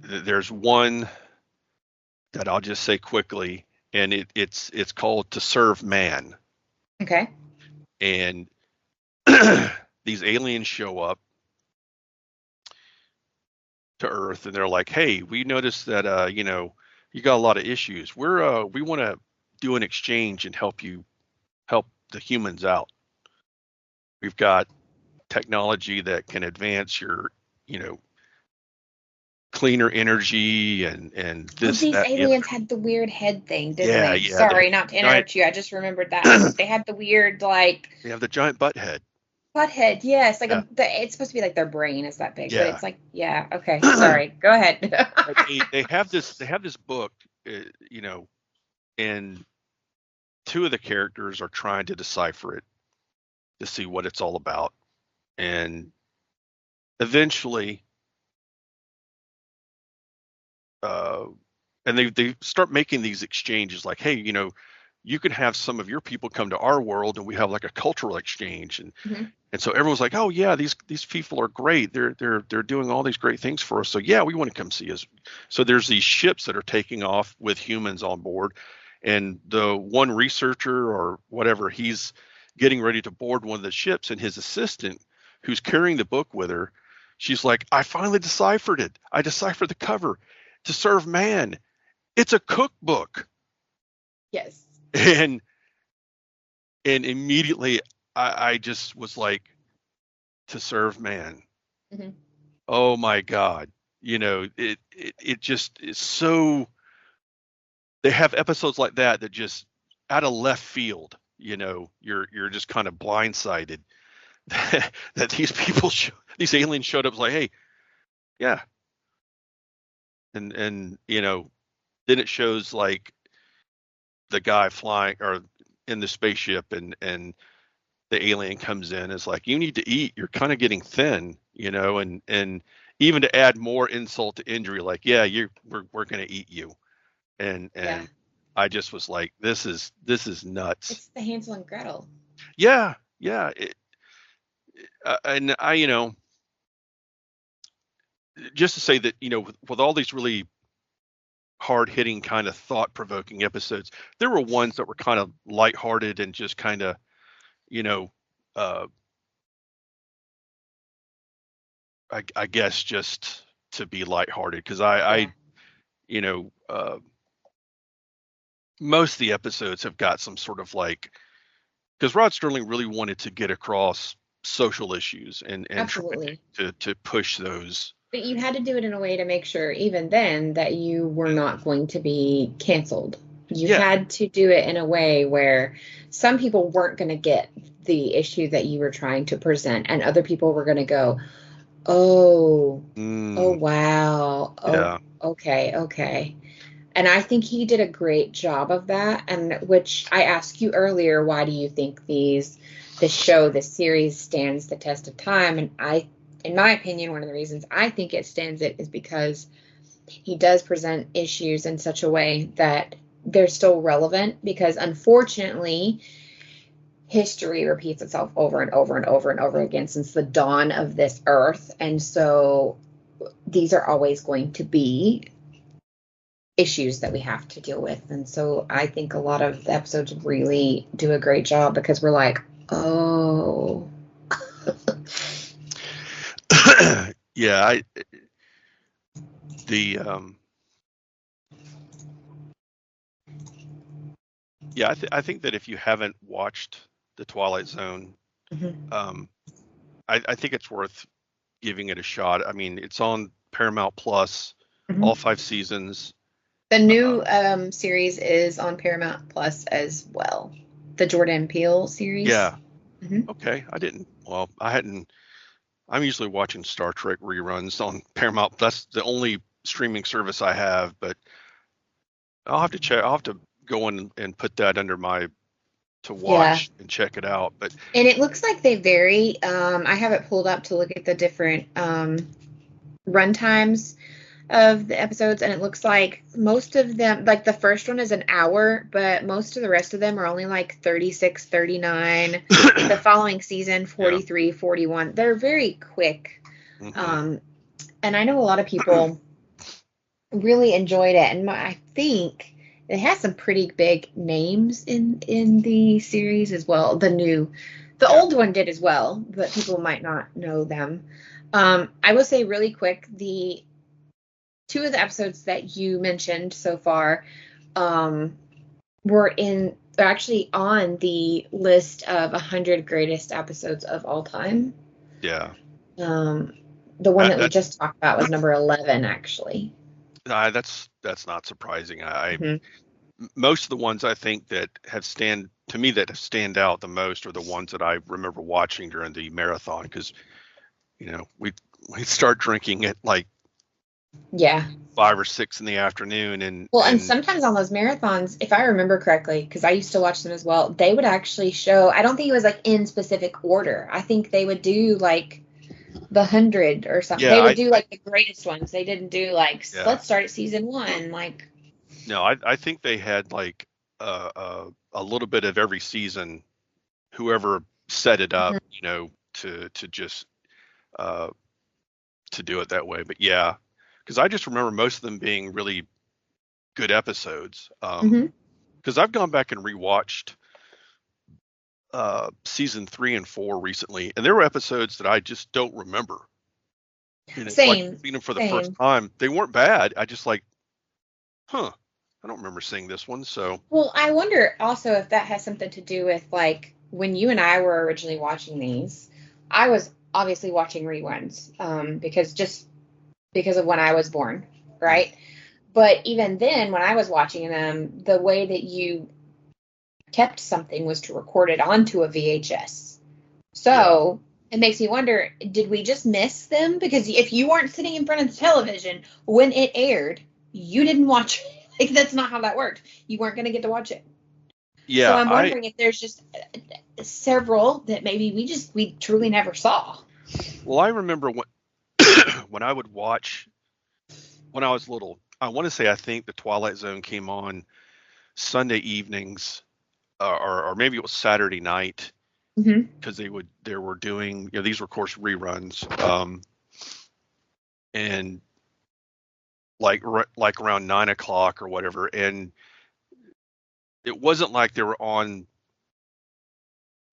there's one that I'll just say quickly, and it's called To Serve Man. Okay. And these aliens show up to Earth, and they're like, "Hey, we noticed that you know, you got a lot of issues. We want to do an exchange and help the humans out. We've got technology that can advance your, you know, cleaner energy and Oh, this, these that, and the other." aliens had the weird head thing, didn't Yeah, they? yeah. Sorry, not to Giant, interrupt you. I just remembered that. They had the weird, like, they have the giant butt head. butt head. Yes, like Yeah, it's supposed to be like their brain is that big, but yeah. it's like, yeah, okay. Sorry. Go ahead. But they have this book, you know, and two of the characters are trying to decipher it to see what it's all about. And eventually, uh, and they start making these exchanges like, hey, you know, you can have some of your people come to our world and we have like a cultural exchange. Mhm. And so everyone's like, oh yeah, these people are great. They're doing all these great things for us. So yeah, we want to come see us. So there's these ships that are taking off with humans on board, and the one researcher or whatever, he's getting ready to board one of the ships, and his assistant, who's carrying the book with her, she's like, I finally deciphered it. I deciphered the cover. To Serve Man. It's a cookbook. Yes. And immediately I just was like, To Serve Man. Hmm. Oh my God. You know, it just is so, they have episodes like that that just out of left field, you know, you're just kind of blindsided that these people these aliens showed up like, hey, yeah. And you know, then it shows like the guy flying or in the spaceship, and the alien comes in, is like, you need to eat, you're kind of getting thin, you know, and even to add more insult to injury, like, yeah, we're gonna eat you. And Yeah. I just was like, this is nuts. It's the Hansel and Gretel. Yeah, yeah. And I, you know, just to say that, you know, with all these really hard hitting kind of thought provoking episodes, there were ones that were kind of lighthearted and just kind of, you know, uh, I guess just to be lighthearted, because Yeah. you know, most of the episodes have got some sort of like, because Rod Sterling really wanted to get across social issues and try Absolutely. to push those. But you had to do it in a way to make sure, even then, that you were not going to be canceled. You Yeah. had to do it in a way where some people weren't going to get the issue that you were trying to present, and other people were going to go, oh, oh, wow. Oh, Yeah. okay. And I think he did a great job of that. And which I asked you earlier, why do you think this series stands the test of time? And in my opinion, one of the reasons I think it stands it is because he does present issues in such a way that they're still relevant, because unfortunately history repeats itself over and over and over and over again since the dawn of this earth. And so these are always going to be issues that we have to deal with. And so I think a lot of the episodes really do a great job, because we're like, oh. Yeah, I think that if you haven't watched the Twilight Zone, Mm-hmm. I think it's worth giving it a shot. I mean, it's on Paramount Plus, Mm-hmm. all 5 seasons. The new series is on Paramount Plus as well. The Jordan Peele series. Yeah. Mm-hmm. Okay. I hadn't. I'm usually watching Star Trek reruns on Paramount. That's the only streaming service I have, but I'll have to check. I'll have to go in and put that under my to watch and check it out. But And it looks like they vary. I have it pulled up to look at the different run times of the episodes, and it looks like most of them, like the first one is an hour, but most of the rest of them are only like 36, 39. The following season, 43, 41. They're very quick. mm-hmm. And I know a lot of people really enjoyed it, and I think it has some pretty big names in the series as well. The old one did as well, but people might not know them. I will say really quick, the two of the episodes that you mentioned so far they're actually on the list of 100 greatest episodes of all time. Yeah. The one that we just talked about was number 11, actually. That's not surprising. Mm-hmm. Most of the ones I think that stand out the most are the ones that I remember watching during the marathon, because we start drinking at like 5 or 6 in the afternoon, and sometimes on those marathons, if I remember correctly, because I used to watch them as well, they would actually show, I don't think it was like in specific order. I think they would do like the 100 or something. They would do like the greatest ones. They didn't do like, let's start at season 1. Like, no, I think they had like a little bit of every season, whoever set it up, to just to do it that way. But yeah, because I just remember most of them being really good episodes. Because I've gone back and rewatched season 3 and 4 recently, and there were episodes that I just don't remember. Same. Like seeing them for the first time. They weren't bad. I just like, I don't remember seeing this one. So. Well, I wonder also if that has something to do with like when you and I were originally watching these. I was obviously watching reruns because of when I was born, right? But even then, when I was watching them, the way that you kept something was to record it onto a VHS. So it makes me wonder, did we just miss them? Because if you weren't sitting in front of the television when it aired, you didn't watch it. Like, that's not how that worked. You weren't going to get to watch it. Yeah. So I'm wondering if there's just several that maybe we truly never saw. Well, I remember when I would watch when I was little. I want to say I think the Twilight Zone came on Sunday evenings, or maybe it was Saturday night, because they were doing these were of course reruns, and like around 9 o'clock or whatever, and it wasn't like they were on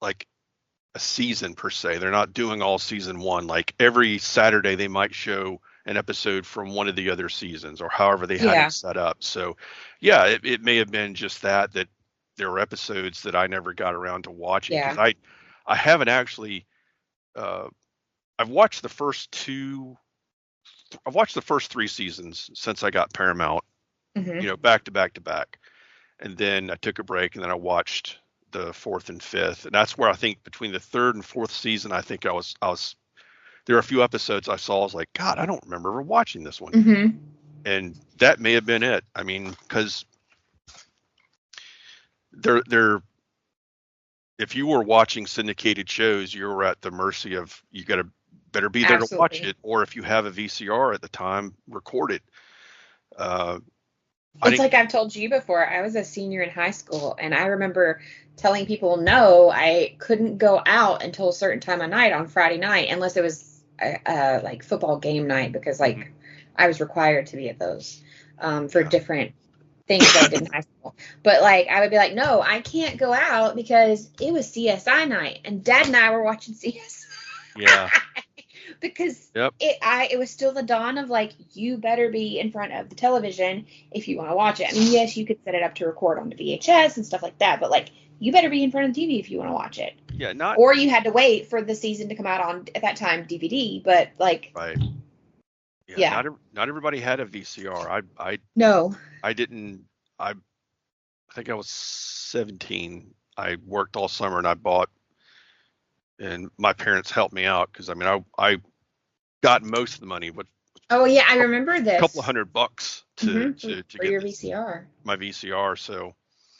like a season per se. They're not doing all season 1. Like every Saturday they might show an episode from one of the other seasons, or however they had it set up. So yeah, it may have been just that there were episodes that I never got around to watching, because I haven't actually I've watched the first 3 seasons since I got Paramount, back to back to back. and then I took a break, and then I watched the fourth and fifth, and that's where I think between the third and fourth season, I think I was there are a few episodes I saw. I was like, God, I don't remember ever watching this one, Mm-hmm. and that may have been it. I mean, because they're if you were watching syndicated shows, you were at the mercy of you got to better be there to watch it, or if you have a VCR at the time, record it. It's like I've told you before, I was a senior in high school, and I remember telling people no, I couldn't go out until a certain time of night on Friday night, unless it was like football game night, because like I was required to be at those for different things that I did in high school. But like I would be like, no, I can't go out because it was CSI night, and Dad and I were watching CSI. Yeah. Because it was still the dawn of like, you better be in front of the television if you want to watch it. I mean, yes, you could set it up to record on the VHS and stuff like that, but like you better be in front of the TV if you want to watch it. Yeah, or you had to wait for the season to come out on at that time DVD, but like right. Yeah. Not everybody had a VCR. No. I didn't. I think I was 17. I worked all summer and I bought, and my parents helped me out because I mean I got most of the money, but oh yeah, I remember this. A couple of $100 to for get your VCR. My VCR. So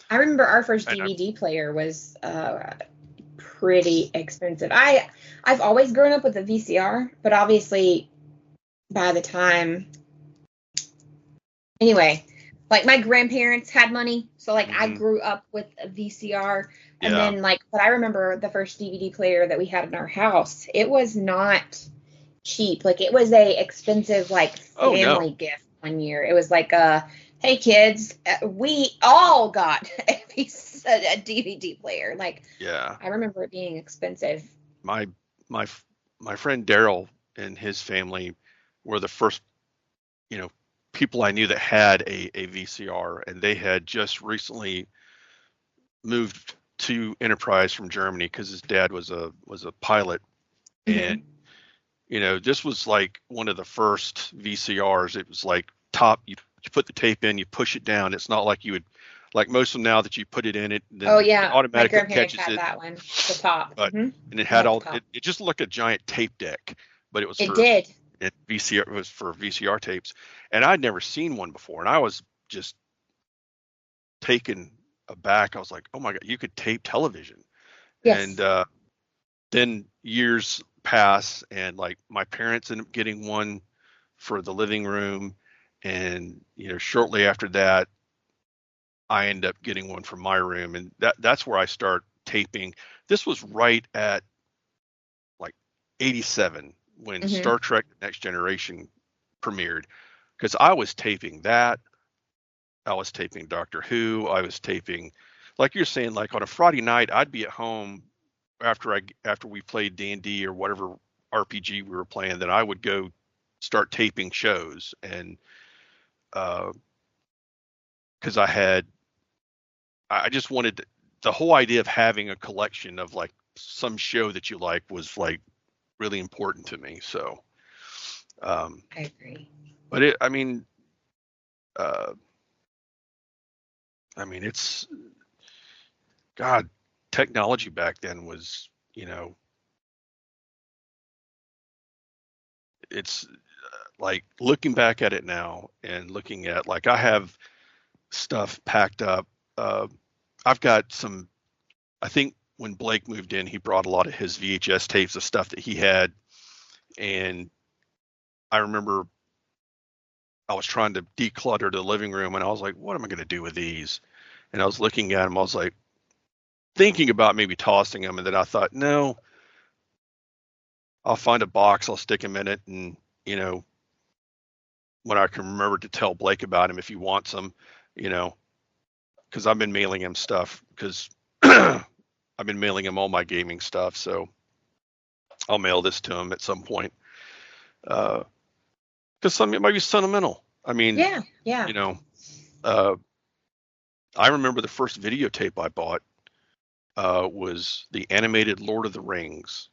I remember our first DVD player was pretty expensive. I've always grown up with a VCR, but obviously by the time, anyway, like my grandparents had money, so like I grew up with a VCR. And then like, but I remember the first DVD player that we had in our house, it was not cheap. Like it was a expensive like family gift one year. It was like hey kids, we all got a DVD player. Like I remember it being expensive. My friend Daryl and his family were the first people I knew that had a VCR, and they had just recently moved to Enterprise from Germany because his dad was a pilot. And this was like one of the first VCRs. It was like top, you put the tape in, you push it down. It's not like you would, like most of them now that you put it in it, then it automatically catches had it. That one, the top. But, and it had it just looked like a giant tape deck, but it was VCR, it was for VCR tapes. And I'd never seen one before, and I was just taken aback. I was like, oh my God, you could tape television. Yes. And then years pass, and like my parents end up getting one for the living room, and shortly after that I end up getting one for my room, and that's where I start taping. This was right at like 87 when Star Trek The Next Generation premiered, because I was taping that. I was taping Doctor Who. I was taping, like you're saying, like on a Friday night, I'd be at home after we played D&D or whatever RPG we were playing. Then I would go start taping shows, and because I just wanted the whole idea of having a collection of like some show that you like was like really important to me. So I agree. But it's God, technology back then was, it's like looking back at it now and looking at, like, I have stuff packed up. I've got some, I think when Blake moved in, he brought a lot of his VHS tapes of stuff that he had. And I remember I was trying to declutter the living room, and I was like, what am I going to do with these? And I was looking at them. I was like thinking about maybe tossing them. And then I thought, no, I'll find a box. I'll stick them in it. And, when I can remember to tell Blake about him if he wants them, because I've been mailing him stuff, because I've been mailing him all my gaming stuff. So I'll mail this to him at some point. Because it might be sentimental. I mean, yeah. I remember the first videotape I bought was the animated Lord of the Rings,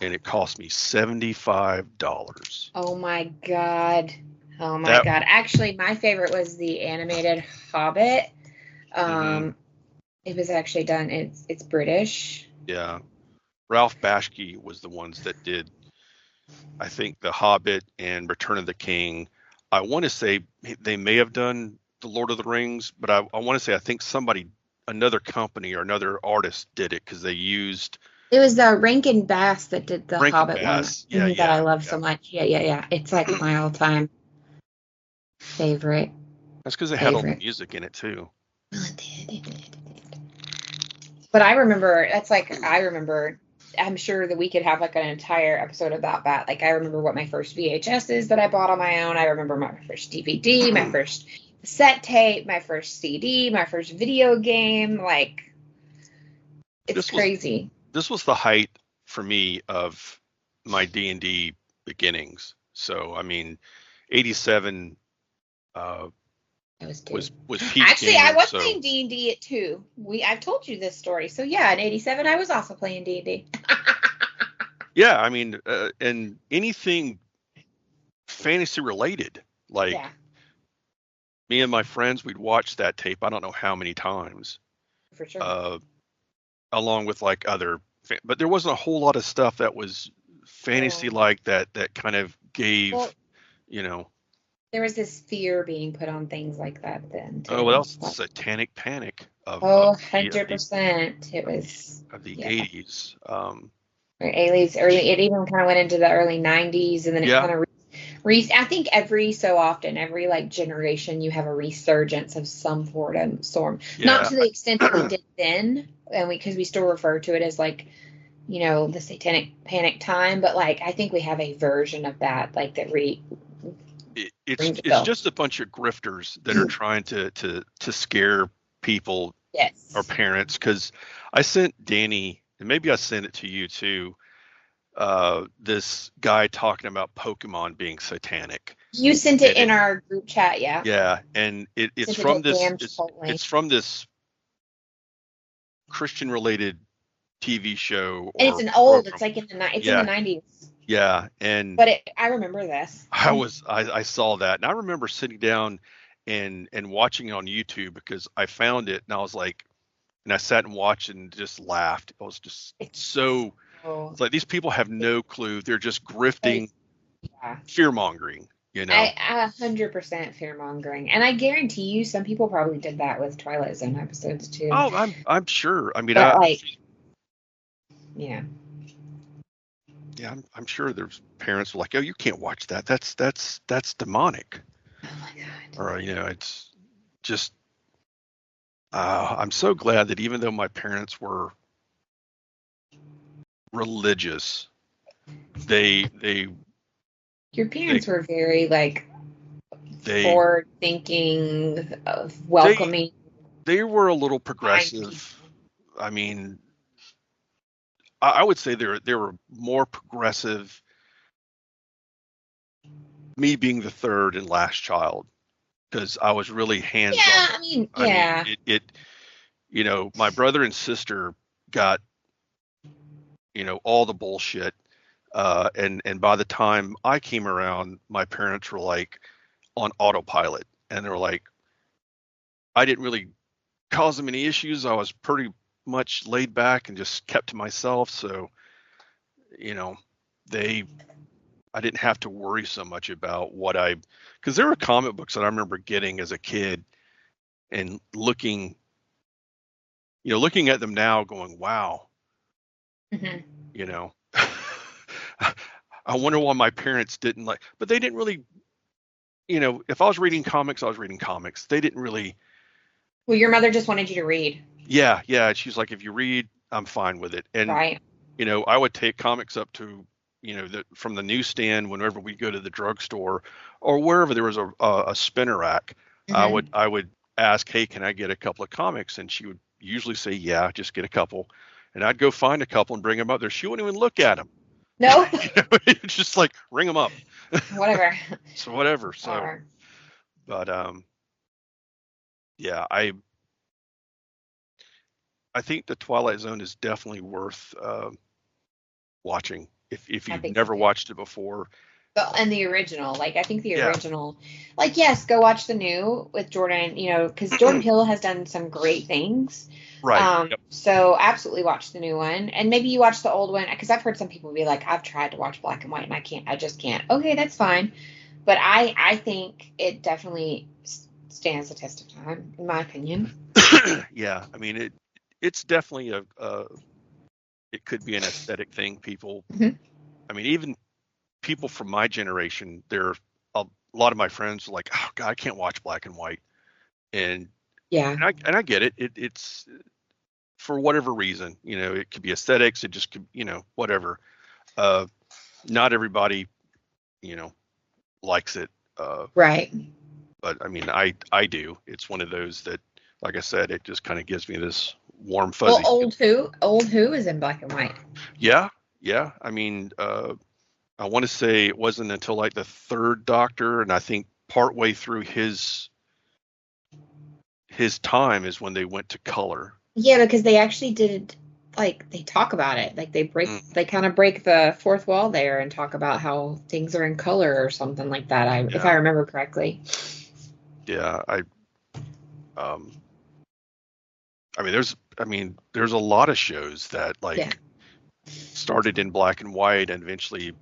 and it cost me $75. Oh my God. Actually, my favorite was the animated Hobbit. Mm-hmm. It was actually done. It's British. Yeah. Ralph Bashki was the ones that did, I think, The Hobbit and Return of the King. I want to say they may have done The Lord of the Rings, but I want to say I think another company or another artist did it because they used It was Rankin Bass that did the Rankin Hobbit one Bass. Yeah, that I yeah, love yeah. so much. Yeah. It's like my all-time favorite. That's because it had all the music in it too. But I remember, I'm sure that we could have like an entire episode about that. Like, I remember what my first VHS is that I bought on my own. I remember my first DVD, my first cassette tape, my first CD, my first video game. Like, it's crazy. This was the height for me of my D&D beginnings. So, I mean, 87 was peak Actually, gaming, I was playing D&D at 2. I've told you this story. So yeah, in 87 I was also playing D&D. Yeah, I mean, and anything fantasy related, like me and my friends, we'd watch that tape I don't know how many times. For sure. Along with like other, but there wasn't a whole lot of stuff that was fantasy like that kind of gave, There was this fear being put on things like that then too. Oh, what else? Satanic Panic of 100%. It was of the 80s. It even kind of went into the early 90s, and then it kind of I think every so often, every like generation, you have a resurgence of some storm. Yeah. Not to the extent that we did then, and because we still refer to it as like, the Satanic Panic time, but like I think we have a version of that, like that it's just a bunch of grifters that are trying to scare people, or parents. Because I sent Danny, and maybe I sent it to you too, this guy talking about Pokemon being satanic. You sent it in our group chat, yeah. Yeah, and it's from this Christian related TV show. And it's an old. It's like in the 90s. Yeah, and I remember this. I saw that, and I remember sitting down and watching it on YouTube because I found it, and I was like, and I sat and watched and just laughed. It was just it's like these people have no clue. They're just grifting, fear mongering. 100% fear mongering, and I guarantee you, some people probably did that with Twilight Zone episodes too. Oh, I'm sure. I mean, yeah. Yeah, I'm sure there's parents who are like, oh, you can't watch that. That's demonic. Oh my God. Or it's just. I'm so glad that even though my parents were religious, your parents were very like forward thinking, welcoming. They were a little progressive. I mean, I would say they were more progressive. Me being the third and last child, because I was really hands-on. Yeah, I mean, my brother and sister got, all the bullshit. And by the time I came around, my parents were like on autopilot, and they were like, I didn't really cause them any issues. I was pretty much laid back and just kept to myself. So, I didn't have to worry so much about because there were comic books that I remember getting as a kid and looking at them now going, wow, I wonder why my parents didn't like, but they didn't really, if I was reading comics, I was reading comics. They didn't really. Well, your mother just wanted you to read. Yeah. She's like, if you read, I'm fine with it. And, I would take comics up to, from the newsstand whenever we go to the drugstore or wherever there was a spinner rack. I would ask, hey, can I get a couple of comics? And she would usually say, yeah, just get a couple. And I'd go find a couple and bring them up there. She wouldn't even look at them. No. It's just like, ring them up. Whatever. So, but, yeah, I think the Twilight Zone is definitely worth watching. If you've never watched it before, And the original, like, I think the Yeah. original, like, yes, go watch the new with Jordan, because Jordan Peele has done some great things. Right. Yep. So absolutely watch the new one, and maybe you watch the old one, because I've heard some people be like, I've tried to watch black and white and I just can't. Okay, that's fine, but I think it definitely stands the test of time, in my opinion. Yeah, I mean it's definitely it could be an aesthetic thing. People, Mhm. I mean, even people from my generation, a lot of my friends are like, oh God, I can't watch black and white, and Yeah. I get it. It's for whatever reason, it could be aesthetics. It just could, whatever. Not everybody, you know, likes it. Right. But I mean, I do. It's one of those that, like I said, it just kind of gives me this warm Well, fuzzy. old who is in black and white. Yeah, yeah. I mean, I want to say it wasn't until like the third Doctor, and I think partway through his time is when they went to color. Yeah, because they actually did, like, they talk about it. Like, they kind of break the fourth wall there and talk about how things are in color or something like that, if I remember correctly. Yeah, um, I mean, there's a lot of shows that like started in black and white and eventually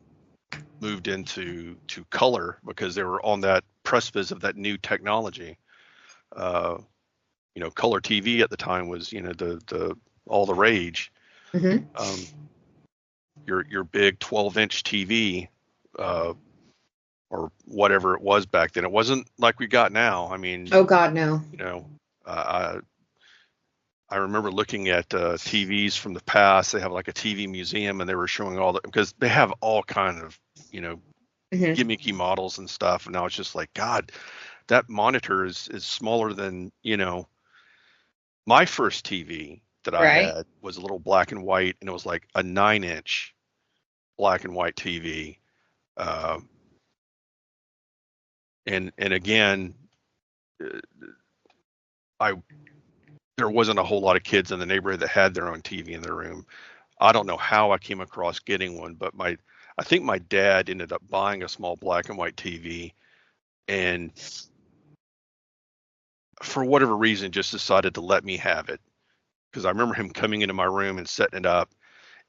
moved into color because they were on that precipice of that new technology. Color TV at the time was, the all the rage. Mm-hmm. Your big 12-inch TV, or whatever it was back then. It wasn't like we got now. I mean, Oh God, no. I remember looking at TVs from the past. They have like a TV museum, and they were showing because they have all kind of, Mm-hmm. gimmicky models and stuff. And now it's just like, God, that monitor is smaller than, my first TV that I Right. had was a little black and white, and it was like a 9-inch black and white TV. And again, there wasn't a whole lot of kids in the neighborhood that had their own TV in their room. I don't know how I came across getting one, but I think my dad ended up buying a small black and white TV, and for whatever reason just decided to let me have it, because I remember him coming into my room and setting it up.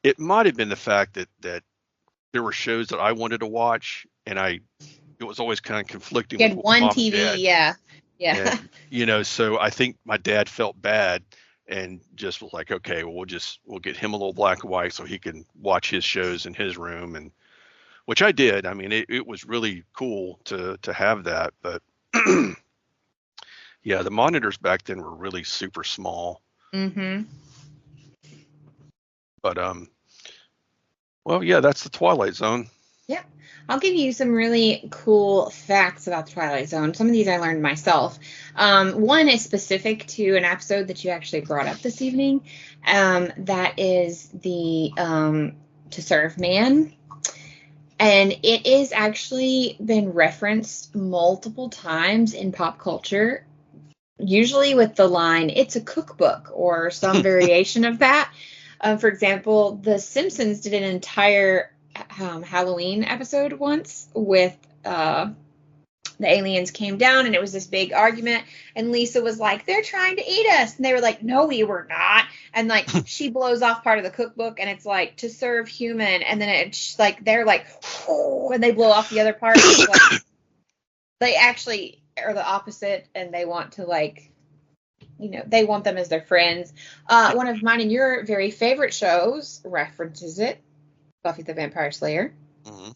It might have been the fact that there were shows that I wanted to watch, and it was always kind of conflicting You with had what one mom and TV, dad. yeah. And so I think my dad felt bad and just was like, okay, well, we'll get him a little black and white so he can watch his shows in his room, and which I did. I mean, it was really cool to have that, but yeah, the monitors back then were really super small. Mm-hmm. But well, yeah, that's the Twilight Zone. Yep. I'll give you some really cool facts about the Twilight Zone. Some of these I learned myself. One is specific to an episode that you actually brought up this evening. That is the To Serve Man. And it is actually been referenced multiple times in pop culture, usually with the line, it's a cookbook, or some variation of that. For example, The Simpsons did an entire Halloween episode once with the aliens came down, and it was this big argument, and Lisa was like, they're trying to eat us, and they were like, no, we were not, and like she blows off part of the cookbook, and it's like, to serve human, and then it's like they're like, oh, and they blow off the other part. It's like, they actually are the opposite, and they want to, like, they want them as their friends. One of mine and your very favorite shows references it, Buffy the Vampire Slayer. Mm-hmm.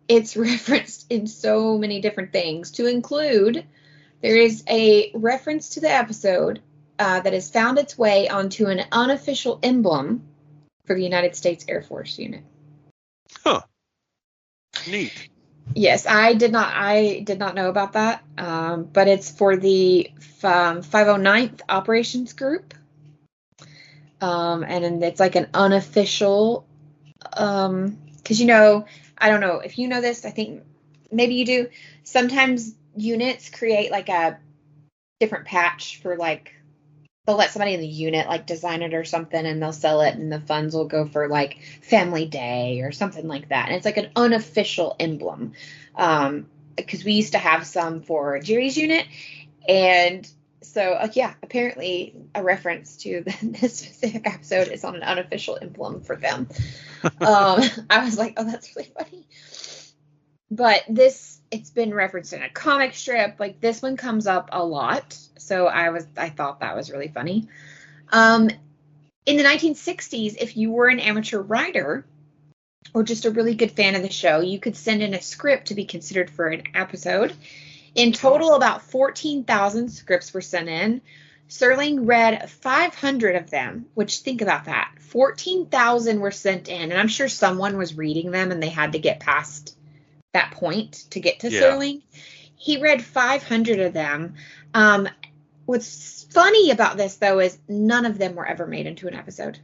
It's referenced in so many different things, to include, there is a reference to the episode that has found its way onto an unofficial emblem for the United States Air Force unit. Huh. Neat. Yes, I did not know about that, but it's for the 509th Operations Group, and it's like an unofficial, because I don't know if you know this, I think maybe you do. Sometimes units create like a different patch for like they'll let somebody in the unit like design it or something, and they'll sell it, and the funds will go for like Family Day or something like that. And it's like an unofficial emblem. Because we used to have some for Jerry's unit, and so yeah, apparently a reference to this specific episode is on an unofficial emblem for them. I was like, oh, that's really funny. But it's been referenced in a comic strip. Like this one comes up a lot, so I thought that was really funny. In the 1960s, if you were an amateur writer or just a really good fan of the show, you could send in a script to be considered for an episode. In total, about 14,000 scripts were sent in. Serling read 500 of them, which think about that. 14,000 were sent in, and I'm sure someone was reading them and they had to get past that point to get to Serling. He read 500 of them. What's funny about this, though, is none of them were ever made into an episode.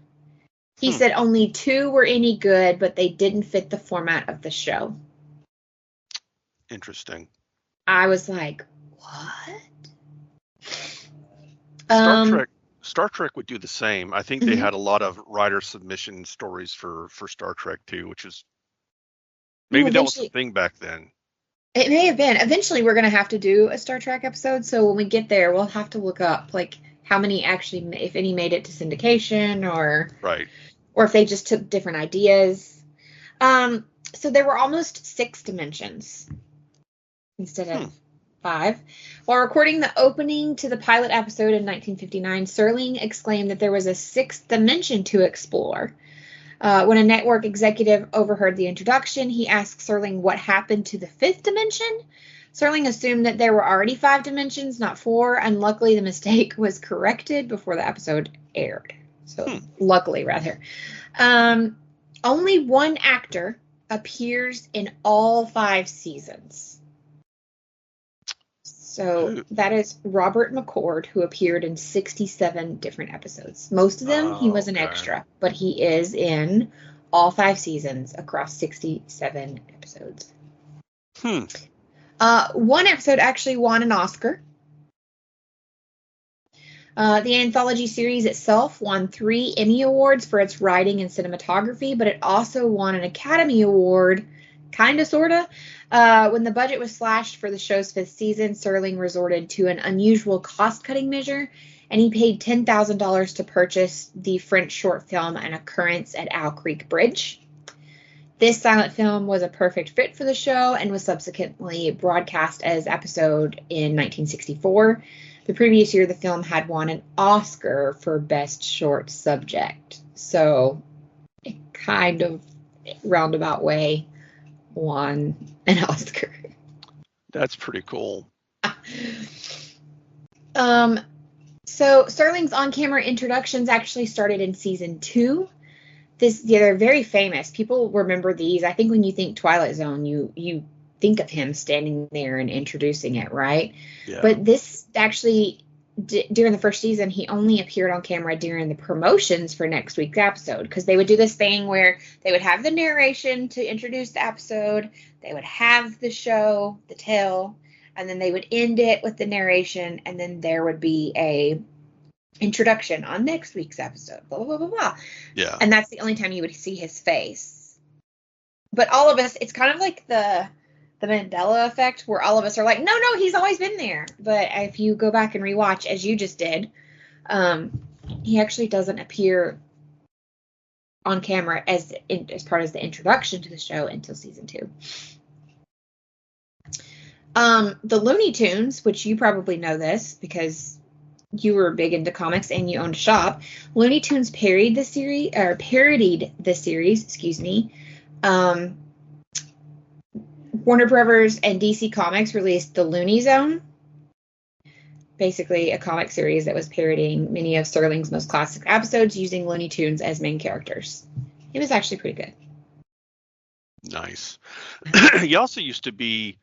He said only 2 were any good, but they didn't fit the format of the show. Interesting. I was like, what? Star Trek would do the same. I think they had a lot of writer submission stories for Star Trek too, which is maybe that was the thing back then. It may have been. Eventually, we're going to have to do a Star Trek episode. So when we get there, we'll have to look up like how many actually, if any, made it to syndication, or if they just took different ideas. So there were almost 6 dimensions instead of 5. While recording the opening to the pilot episode in 1959, Serling exclaimed that there was a 6th dimension to explore. When a network executive overheard the introduction, he asked Serling what happened to the 5th dimension. Serling assumed that there were already 5 dimensions, not 4, and luckily the mistake was corrected before the episode aired. So, luckily, rather. Only one actor appears in all 5 seasons. So that is Robert McCord, who appeared in 67 different episodes. Most of them, he was an extra, but he is in all 5 seasons across 67 episodes. One episode actually won an Oscar. The anthology series itself won 3 Emmy Awards for its writing and cinematography, but it also won an Academy Award, kind of, sort of. When the budget was slashed for the show's 5th season, Serling resorted to an unusual cost-cutting measure, and he paid $10,000 to purchase the French short film An Occurrence at Owl Creek Bridge. This silent film was a perfect fit for the show and was subsequently broadcast as episode in 1964. The previous year, the film had won an Oscar for Best Short Subject. So, it kind of roundabout way won an Oscar. That's pretty cool. So Serling's on-camera introductions actually started in season 2. They're very famous. People remember these. I think when you think Twilight Zone, you think of him standing there and introducing it, right? Yeah. But this actually, during the first season, he only appeared on camera during the promotions for next week's episode, because they would do this thing where they would have the narration to introduce the episode, they would have the show, the tale, and then they would end it with the narration, and then there would be a introduction on next week's episode, blah, blah, blah, blah, blah. Yeah. And that's the only time you would see his face. But all of us, it's kind of like the Mandela effect, where all of us are like, no, he's always been there. But if you go back and rewatch, as you just did, he actually doesn't appear on camera as part of the introduction to the show until season 2. The Looney Tunes, which you probably know this because you were big into comics and you owned a shop. Looney Tunes parodied the series. Warner Brothers and DC Comics released the Looney Zone, basically a comic series that was parodying many of Serling's most classic episodes using Looney Tunes as main characters. It was actually pretty good. Nice. He also used to be,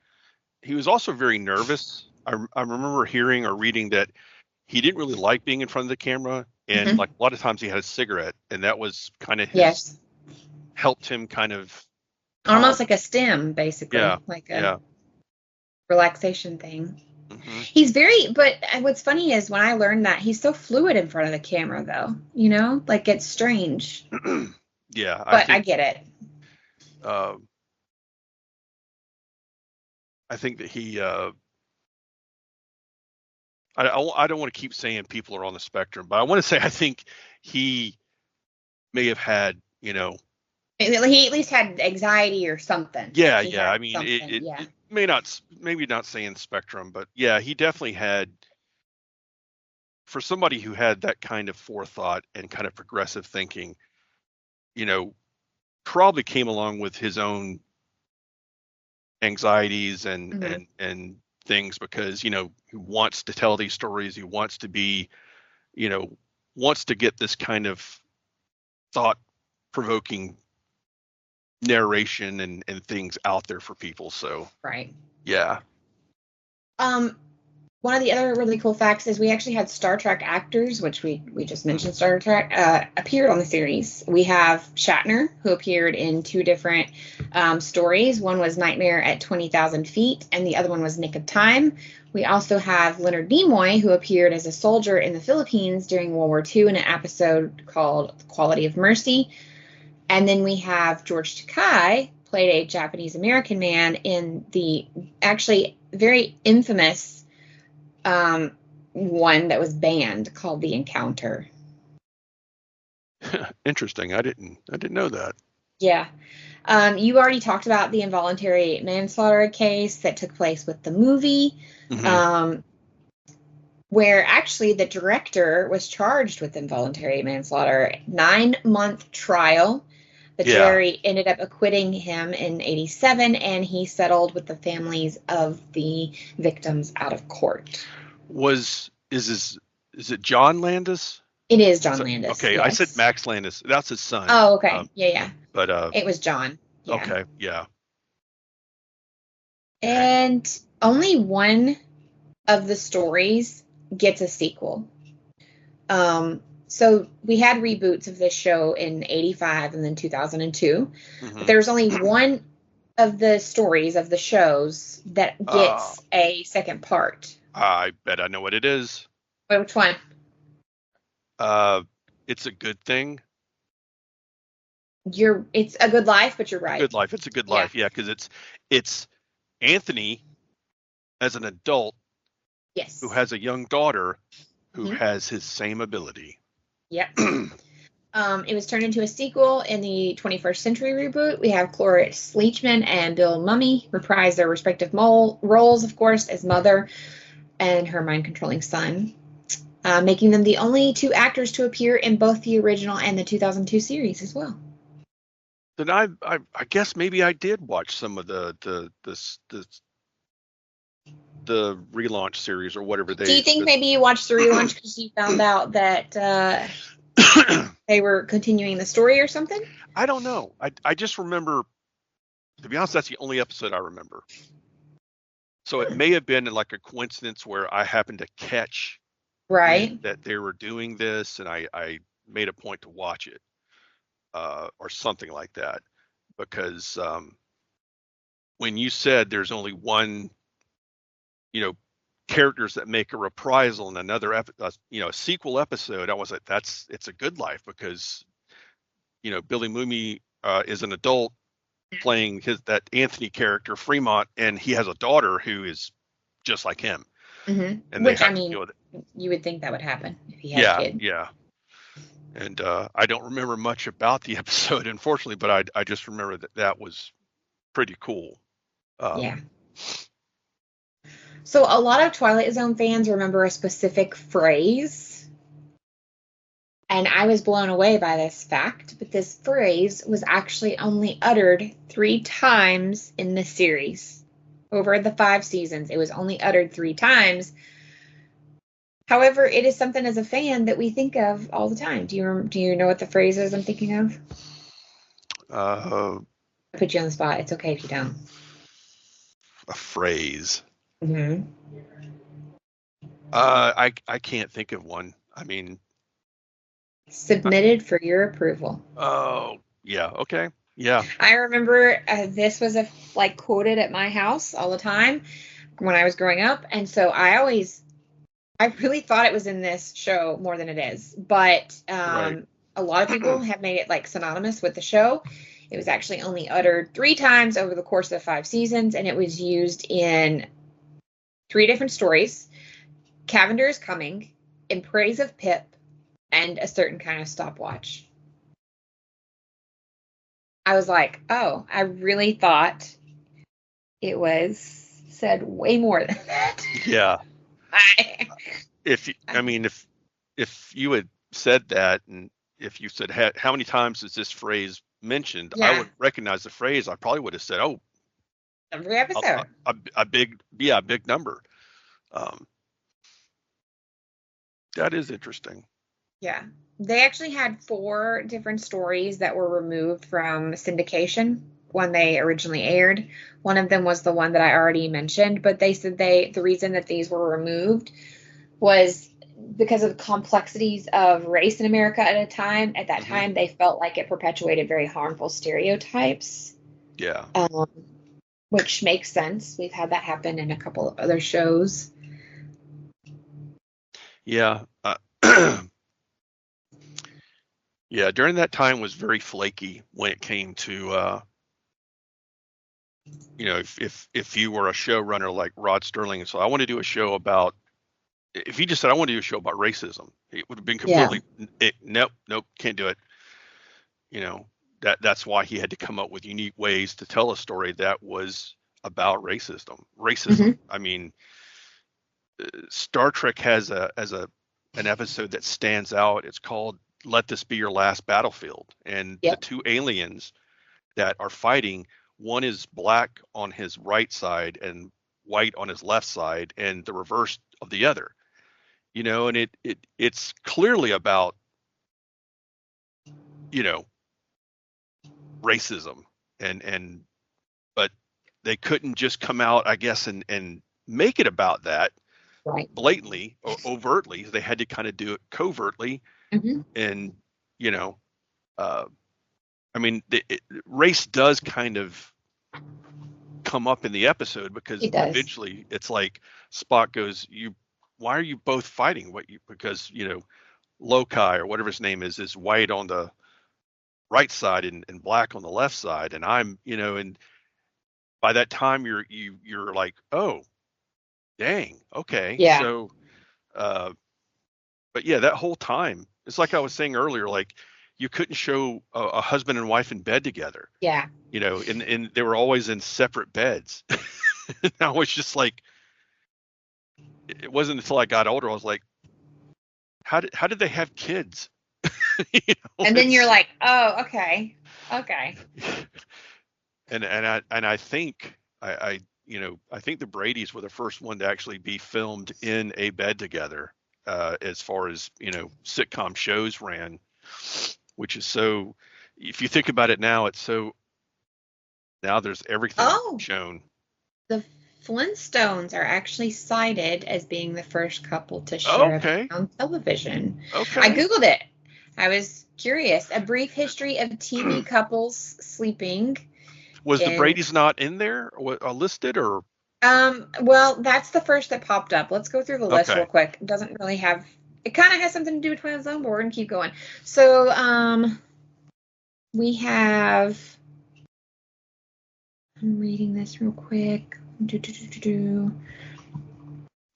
he was also very nervous. I remember hearing or reading that he didn't really like being in front of the camera, and like a lot of times he had a cigarette, and that was kind of his, helped him kind of almost like a stim, basically, like a relaxation thing. He's but what's funny is when I learned that he's so fluid in front of the camera, though, like it's strange. Yeah. But I get it. I think that he, I don't want to keep saying people are on the spectrum, but I want to say I think he may have had, he at least had anxiety or something. Yeah. I mean, it maybe not saying spectrum, but yeah, he definitely had, for somebody who had that kind of forethought and kind of progressive thinking, probably came along with his own anxieties and things, because he wants to tell these stories, he wants to be wants to get this kind of thought-provoking narration and things out there for people. So right. Yeah. One of the other really cool facts is we actually had Star Trek actors, which we just mentioned Star Trek, appeared on the series. We have Shatner, who appeared in 2 different stories. One was Nightmare at 20,000 Feet, and the other one was Nick of Time. We also have Leonard Nimoy, who appeared as a soldier in the Philippines during World War II in an episode called Quality of Mercy. And then we have George Takei, played a Japanese-American man in the actually very infamous one that was banned called The Encounter. Interesting. I didn't know that. Yeah. You already talked about the involuntary manslaughter case that took place with the movie, where actually the director was charged with involuntary manslaughter. 9-month trial. The jury ended up acquitting him in 1987, and he settled with the families of the victims out of court. Is it John Landis? It is John Landis. Okay, yes. I said Max Landis. That's his son. Oh, okay. Yeah. But it was John. Yeah. Okay, yeah. And only one of the stories gets a sequel. So we had reboots of this show in 1985 and then 2002. But there's only one of the stories of the shows that gets a second part. I bet I know what it is. Wait, which one? It's a Good Thing. It's A Good Life, but you're right. Good Life. It's A Good Life. Yeah, because it's Anthony as an adult. Yes. Who has a young daughter who has his same ability. Yep. It was turned into a sequel in the 21st Century reboot. We have Cloris Leachman and Bill Mumy reprise their respective roles, of course, as mother and her mind-controlling son, making them the only 2 actors to appear in both the original and the 2002 series as well. Then I guess maybe I did watch some of the relaunch series or whatever they. Do you think maybe you watched the relaunch because you found out that they were continuing the story or something? I don't know. I just remember, to be honest, that's the only episode I remember. So it may have been like a coincidence where I happened to catch that they were doing this, and I made a point to watch it, or something like that. Because when you said there's only one, characters that make a reprisal in another a sequel episode, I was like, it's A Good Life, because Billy Mumy is an adult playing that Anthony character Fremont, and he has a daughter who is just like him. And which, I mean, you would think that would happen if he had a kid. Yeah. And I don't remember much about the episode, unfortunately, but I just remember that was pretty cool. Yeah. So a lot of Twilight Zone fans remember a specific phrase, and I was blown away by this fact, but this phrase was actually only uttered 3 times in the series. Over the 5 seasons, it was only uttered 3 times. However, it is something as a fan that we think of all the time. Do you know what the phrase is I'm thinking of? I put you on the spot. It's okay if you don't. A phrase. I can't think of one. I mean, submitted for your approval. Oh, yeah. Okay. Yeah. I remember this was quoted at my house all the time. when I was growing up. And so I really thought it was in this show more than it is. But Right. a lot of people have made it like synonymous with the show. It was actually only uttered 3 times over the course of the 5 seasons, and it was used in 3 different stories. Cavender is Coming, In Praise of Pip, and A Certain Kind of Stopwatch. I was like, oh, I really thought it was said way more than that. Yeah. If you had said that, and if you said how many times is this phrase mentioned, I would recognize the phrase. I probably would have said, oh, every episode, a big number. That is interesting. Yeah. They actually had 4 different stories that were removed from syndication when they originally aired. One of them was the one that I already mentioned, but they said the reason that these were removed was because of the complexities of race in America at that time, they felt like it perpetuated very harmful stereotypes. Yeah. Which makes sense. We've had that happen in a couple of other shows. Yeah. Yeah, during that time was very flaky when it came to, if you were a showrunner like Rod Sterling, and so I want to do a show about, if he just said I want to do a show about racism, it would have been completely, nope, can't do it. That's why he had to come up with unique ways to tell a story that was about racism. I mean, Star Trek has an episode that stands out. It's called Let This Be Your Last Battlefield. And the 2 aliens that are fighting, one is black on his right side and white on his left side, and the reverse of the other. And it's clearly about, racism, but they couldn't just come out, I guess, and make it about that. Right. Blatantly or overtly. They had to kind of do it covertly. And race does kind of come up in the episode, because eventually it's like Spock goes, why are you both fighting? Because Lokai, or whatever his name is white on the right side and black on the left side, and I'm and by that time you're like, oh, dang, okay. So but yeah, that whole time, it's like I was saying earlier, like you couldn't show a husband and wife in bed together. Yeah. And they were always in separate beds. And I was just like, it wasn't until I got older I was like, how did they have kids? And then you're like, oh, okay. And I think I think the Bradys were the first one to actually be filmed in a bed together, as far as sitcom shows ran, which is so. If you think about it now, it's so. Now there's everything shown. The Flintstones are actually cited as being the first couple to share a bed on television. Okay. I Googled it. I was curious. A brief history of TV couples sleeping. Was the Bradys not in there listed, or? Well, that's the first that popped up. Let's go through the list real quick. It doesn't really have. It kind of has something to do with Twilight Zone, but we're gonna keep going. So, we have. I'm reading this real quick.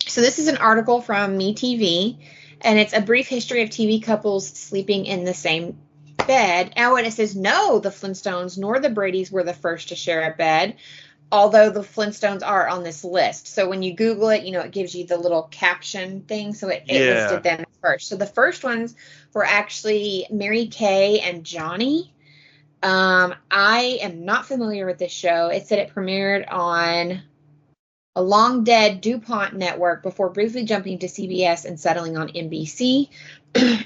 So this is an article from MeTV, and it's a brief history of TV couples sleeping in the same bed. Oh, and it says, no, the Flintstones nor the Bradys were the first to share a bed, although the Flintstones are on this list. So when you Google it, it gives you the little caption thing. So it listed them first. So the first ones were actually Mary Kay and Johnny. I am not familiar with this show. It said it premiered on a long dead DuPont network before briefly jumping to CBS and settling on NBC.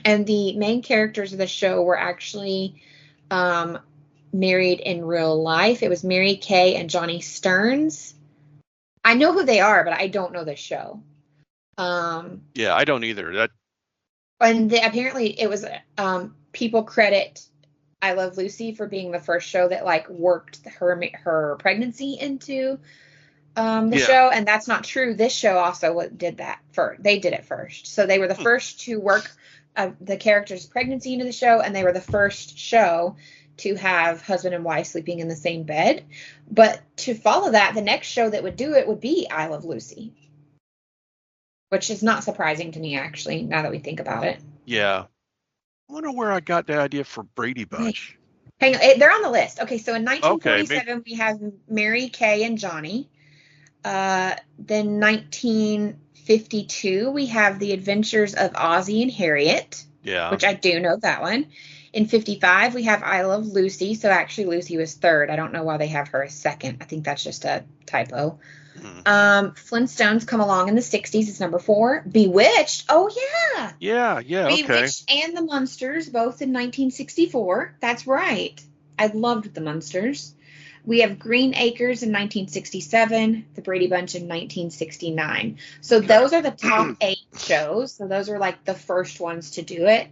And the main characters of the show were actually married in real life. It was Mary Kay and Johnny Stearns. I know who they are, but I don't know the show. Yeah, I don't either. And apparently it was people credit I Love Lucy for being the first show that worked her pregnancy into show, and that's not true. This show also did that first. They did it first. So they were the first to work the character's pregnancy into the show, and they were the first show to have husband and wife sleeping in the same bed. But to follow that, the next show that would do it would be I Love Lucy, which is not surprising to me, actually, now that we think about it. Yeah. I wonder where I got the idea for Brady Bunch. Hang on, they're on the list. Okay, so in 1947, we have Mary Kay and Johnny. Then 1952, we have The Adventures of Ozzie and Harriet. Yeah. Which I do know that one. In 55, we have I Love Lucy. So actually, Lucy was third. I don't know why they have her as second. I think that's just a typo. Flintstones come along in the 60s. It's number 4. Bewitched. Oh, yeah. Yeah, okay. Bewitched and the Munsters, both in 1964. That's right. I loved the Munsters. We have Green Acres in 1967, The Brady Bunch in 1969. So those are the top 8 shows. So those are like the first ones to do it.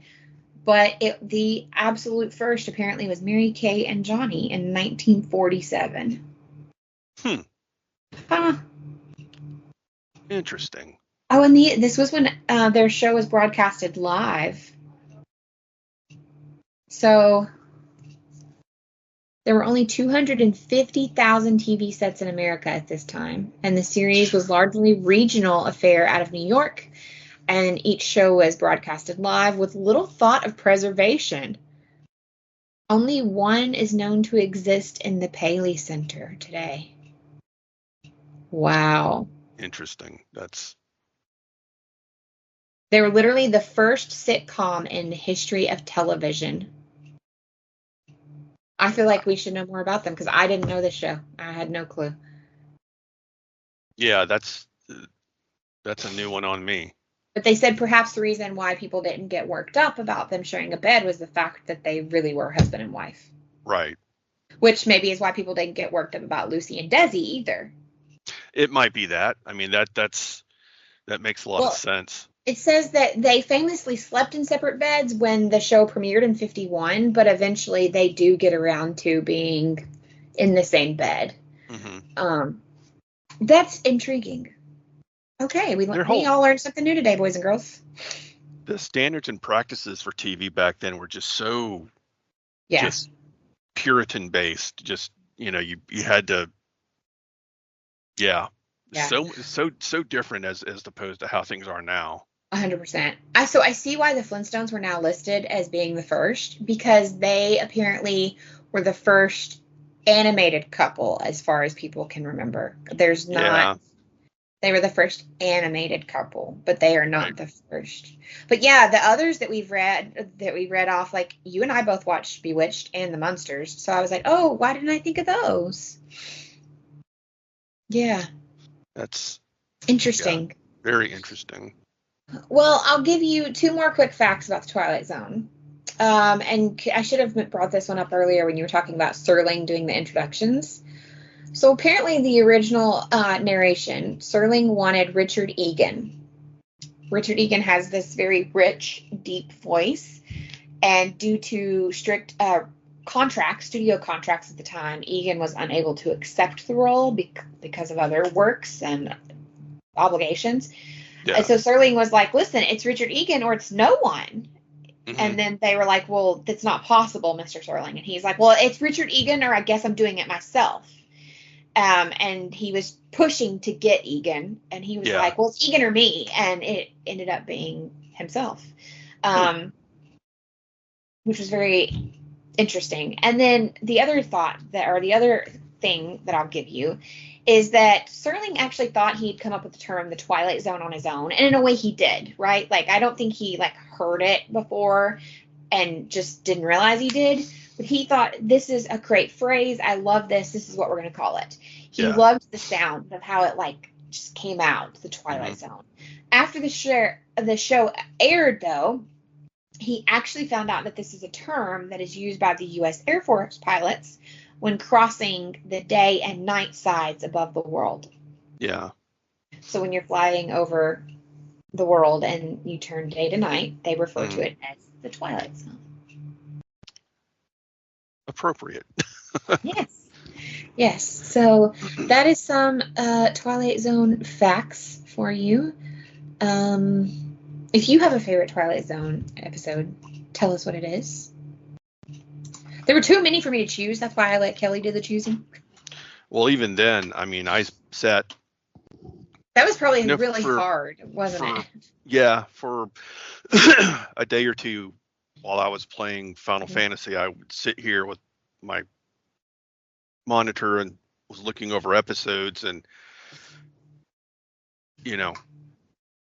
But the absolute first apparently was Mary Kay and Johnny in 1947. Huh. Interesting. Oh, and this was when their show was broadcasted live. So there were only 250,000 TV sets in America at this time, and the series was largely regional affair out of New York, and each show was broadcasted live with little thought of preservation. Only one is known to exist in the Paley Center today. Wow. Interesting. They were literally the first sitcom in the history of television. I feel like we should know more about them because I didn't know this show. I had no clue. Yeah, that's a new one on me. But they said perhaps the reason why people didn't get worked up about them sharing a bed was the fact that they really were husband and wife. Right. Which maybe is why people didn't get worked up about Lucy and Desi either. It might be that. I mean, that makes a lot of sense. It says that they famously slept in separate beds when the show premiered in 51, but eventually they do get around to being in the same bed. That's intriguing. Okay, we all learned something new today, boys and girls. The standards and practices for TV back then were just so just Puritan based. Just, you had to so different as opposed to how things are now. 100%. So I see why the Flintstones were now listed as being the first, because they apparently were the first animated couple as far as people can remember. There's not, they were the first animated couple, but they are not the first. But yeah, the others that we read off, like you and I both watched Bewitched and the Munsters. So I was like, oh, why didn't I think of those? Yeah. That's interesting. Yeah, very interesting. Well, I'll give you 2 more quick facts about the Twilight Zone. And I should have brought this one up earlier when you were talking about Serling doing the introductions. So apparently the original narration, Serling wanted Richard Egan. Richard Egan has this very rich, deep voice. And due to strict studio contracts at the time, Egan was unable to accept the role because of other works and obligations. Yeah. And so Serling was like, listen, it's Richard Egan or it's no one. And then they were like, well, that's not possible, Mr. Serling. And he's like, well, it's Richard Egan or I guess I'm doing it myself. And he was pushing to get Egan. And he was like, well, it's Egan or me. And it ended up being himself, which was very interesting. And then the other thing that I'll give you is that Serling actually thought he'd come up with the term the Twilight Zone on his own. And in a way he did, right? Like, I don't think he heard it before and just didn't realize he did. But he thought, this is a great phrase. I love this. This is what we're going to call it. He loved the sound of how it just came out, the Twilight Zone. After the show aired, though, he actually found out that this is a term that is used by the U.S. Air Force pilots when crossing the day and night sides above the world. Yeah. So when you're flying over the world and you turn day to night, they refer to it as the Twilight Zone. Appropriate. Yes. Yes. So that is some Twilight Zone facts for you. If you have a favorite Twilight Zone episode, tell us what it is. There were too many for me to choose. That's why I let Kelley do the choosing. Well, even then, I mean, I sat. That was probably really hard, wasn't it? Yeah, for a day or two while I was playing Final Fantasy, I would sit here with my monitor and was looking over episodes and,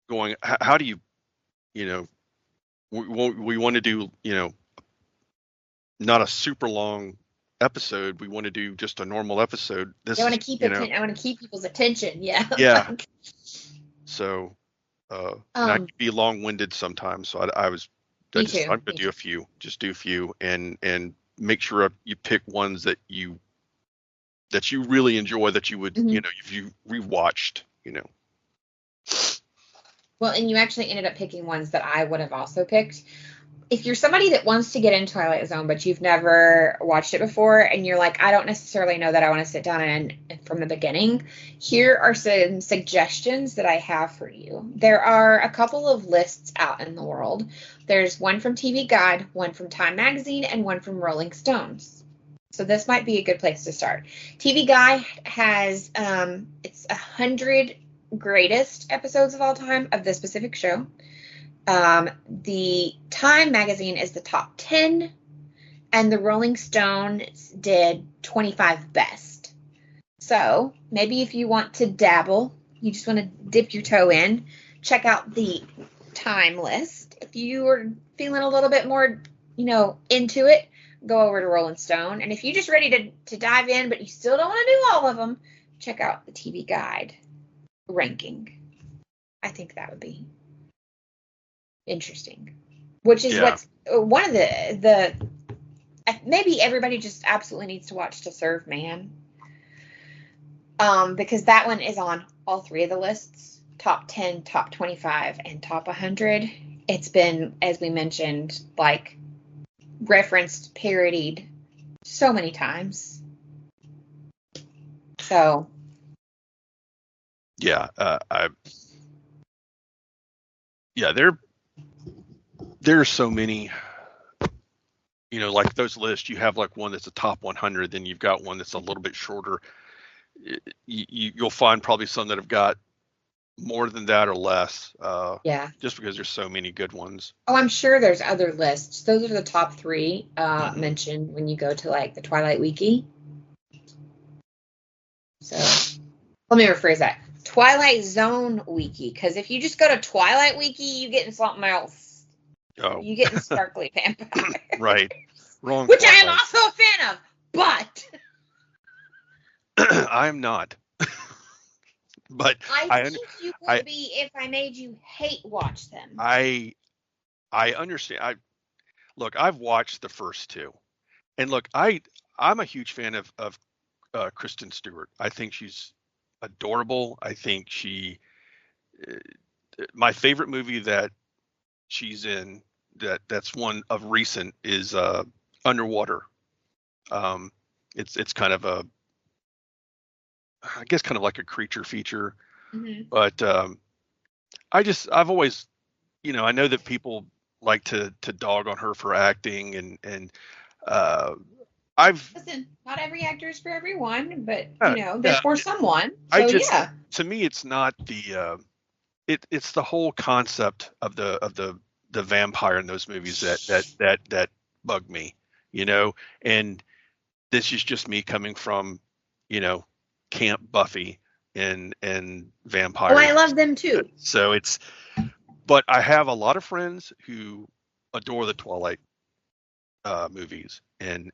going, how do you, we want to do, not a super long episode. We want to do just a normal episode. I want to keep I want to keep people's attention. Yeah. Yeah. So, and I can be long-winded sometimes. So I'm going to do a few, and make sure you pick ones that you really enjoy, that you would, if you rewatched, Well, and you actually ended up picking ones that I would have also picked. If you're somebody that wants to get into Twilight Zone, but you've never watched it before, and you're like, I don't necessarily know that I want to sit down and from the beginning, here are some suggestions that I have for you. There are a couple of lists out in the world. There's one from TV Guide, one from Time Magazine, and one from Rolling Stones. So this might be a good place to start. TV Guide has, it's 100 greatest episodes of all time of this specific show. The Time Magazine is the top 10, and the Rolling Stones did 25 best. So maybe if you want to dabble, you just want to dip your toe in, check out the Time list. If you are feeling a little bit more, into it, go over to Rolling Stone. And if you're just ready to dive in, but you still don't want to do all of them, check out the TV Guide ranking. I think that would be interesting, which is what's one of the maybe everybody just absolutely needs to watch To Serve Man, because that one is on all three of the lists, top 10, top 25, and top 100. It's been, as we mentioned, like referenced, parodied so many times. So there's so many, like those lists. You have like one that's a top 100, then you've got one that's a little bit shorter. You'll find probably some that have got more than that or less. Just because there's so many good ones. Oh, I'm sure there's other lists. Those are the top 3 mentioned when you go to like the Twilight Wiki. So let me rephrase that. Twilight Zone Wiki, because if you just go to Twilight Wiki, you get in something else. Oh. You get in Sparkly Vampire. Right. Wrong. Which Twilight. I am also a fan of, but I'm not. But I think you would be if I made you hate watch them. I understand. I've watched the first 2, and look, I'm a huge fan of Kristen Stewart. I think she's adorable. I think my favorite movie that she's in, that's one of recent, is Underwater. It's kind of I guess kind of like a creature feature, but I've always, I know that people like to dog on her for acting, and listen, not every actor is for everyone, but they're for someone. So to me, it's not it's the whole concept of the vampire in those movies that bug me, and this is just me coming from, Camp Buffy and vampire. Oh, I love them too. So but I have a lot of friends who adore the Twilight movies, and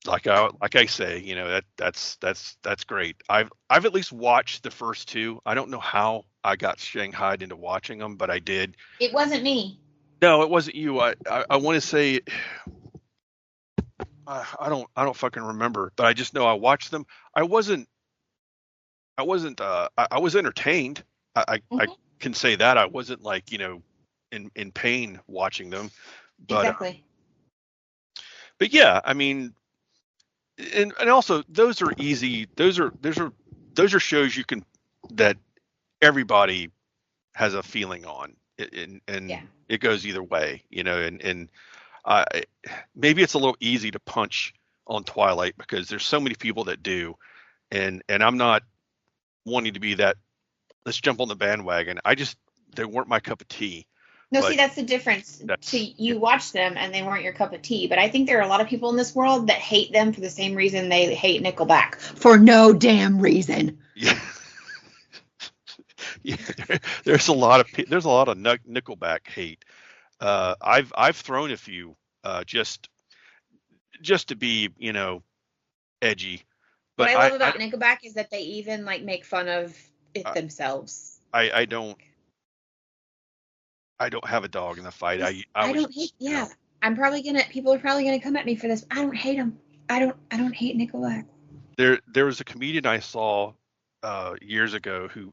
like I say, that's great. I've at least watched the first 2. I don't know how I got shanghaied into watching them, but I did. It wasn't me. No, it wasn't you. I want to say, I don't fucking remember, but I just know I watched them. I was entertained. I can say that. I wasn't like, in pain watching them, but exactly. But yeah, I mean, and also those are easy. Those are shows that everybody has a feeling on, and Yeah. it goes either way, and I maybe it's a little easy to punch on Twilight because there's so many people that do, and I'm not wanting to be that. Let's jump on the bandwagon. They weren't my cup of tea. No, But see, that's the difference. You watch them and they weren't your cup of tea. But I think there are a lot of people in this world that hate them for the same reason they hate Nickelback. For no damn reason. Yeah. Yeah, there's a lot of Nickelback hate. I've thrown a few just to be edgy, but What I love about Nickelback is that they even like make fun of it themselves. I don't have a dog in the fight. I don't hate. Yeah, people are probably gonna come at me for this. I don't hate them. I don't hate Nickelback. There was a comedian I saw years ago who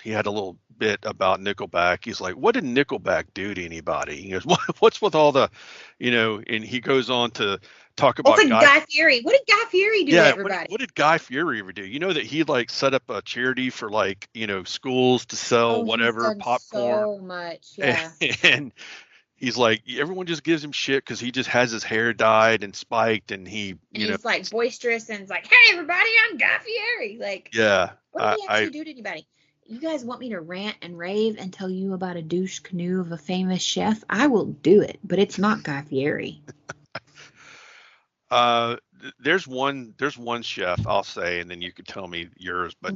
he had a little bit about Nickelback. He's like, what did Nickelback do to anybody? He goes, what's with all the, and he goes on to talk about Guy Fieri. What did Guy Fieri do to everybody? What did Guy Fieri ever do? You know that he like set up a charity for like, schools to sell whatever popcorn. So much, yeah. And he's like, everyone just gives him shit because he just has his hair dyed and spiked, and he's like boisterous and is like, hey everybody, I'm Guy Fieri. Like, yeah. What did he actually do to anybody? You guys want me to rant and rave and tell you about a douche canoe of a famous chef? I will do it, but it's not Guy Fieri. There's one chef I'll say, and then you could tell me yours. But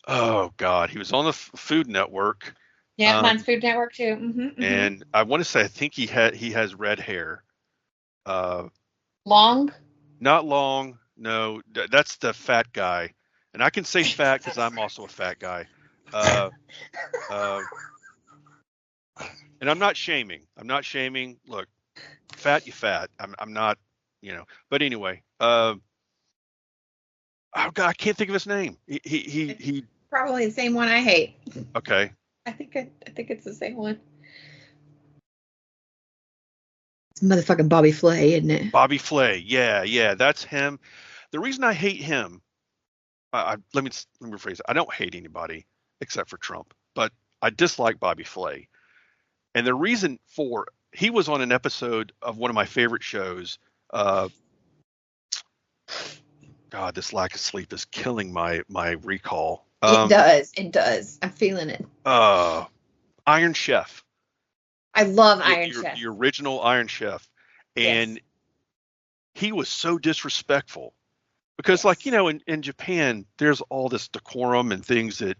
oh God, he was on the Food Network. Yeah, mine's Food Network too. Mm-hmm. And I want to say I think he has red hair. Long? Not long. No, that's the fat guy, and I can say fat because I'm also a fat guy. And I'm not shaming. Look, fat, you fat. I'm not, But anyway, oh God, I can't think of his name. He probably the same one I hate. Okay. I think it's the same one. It's motherfucking Bobby Flay, isn't it? Bobby Flay. Yeah, that's him. The reason I hate him, let me rephrase it. I don't hate anybody except for Trump, but I dislike Bobby Flay. And the reason he was on an episode of one of my favorite shows. God, this lack of sleep is killing my recall. It does. I'm feeling it. Iron Chef. I love Iron Chef. The original Iron Chef. And he was so disrespectful because in Japan, there's all this decorum and things that,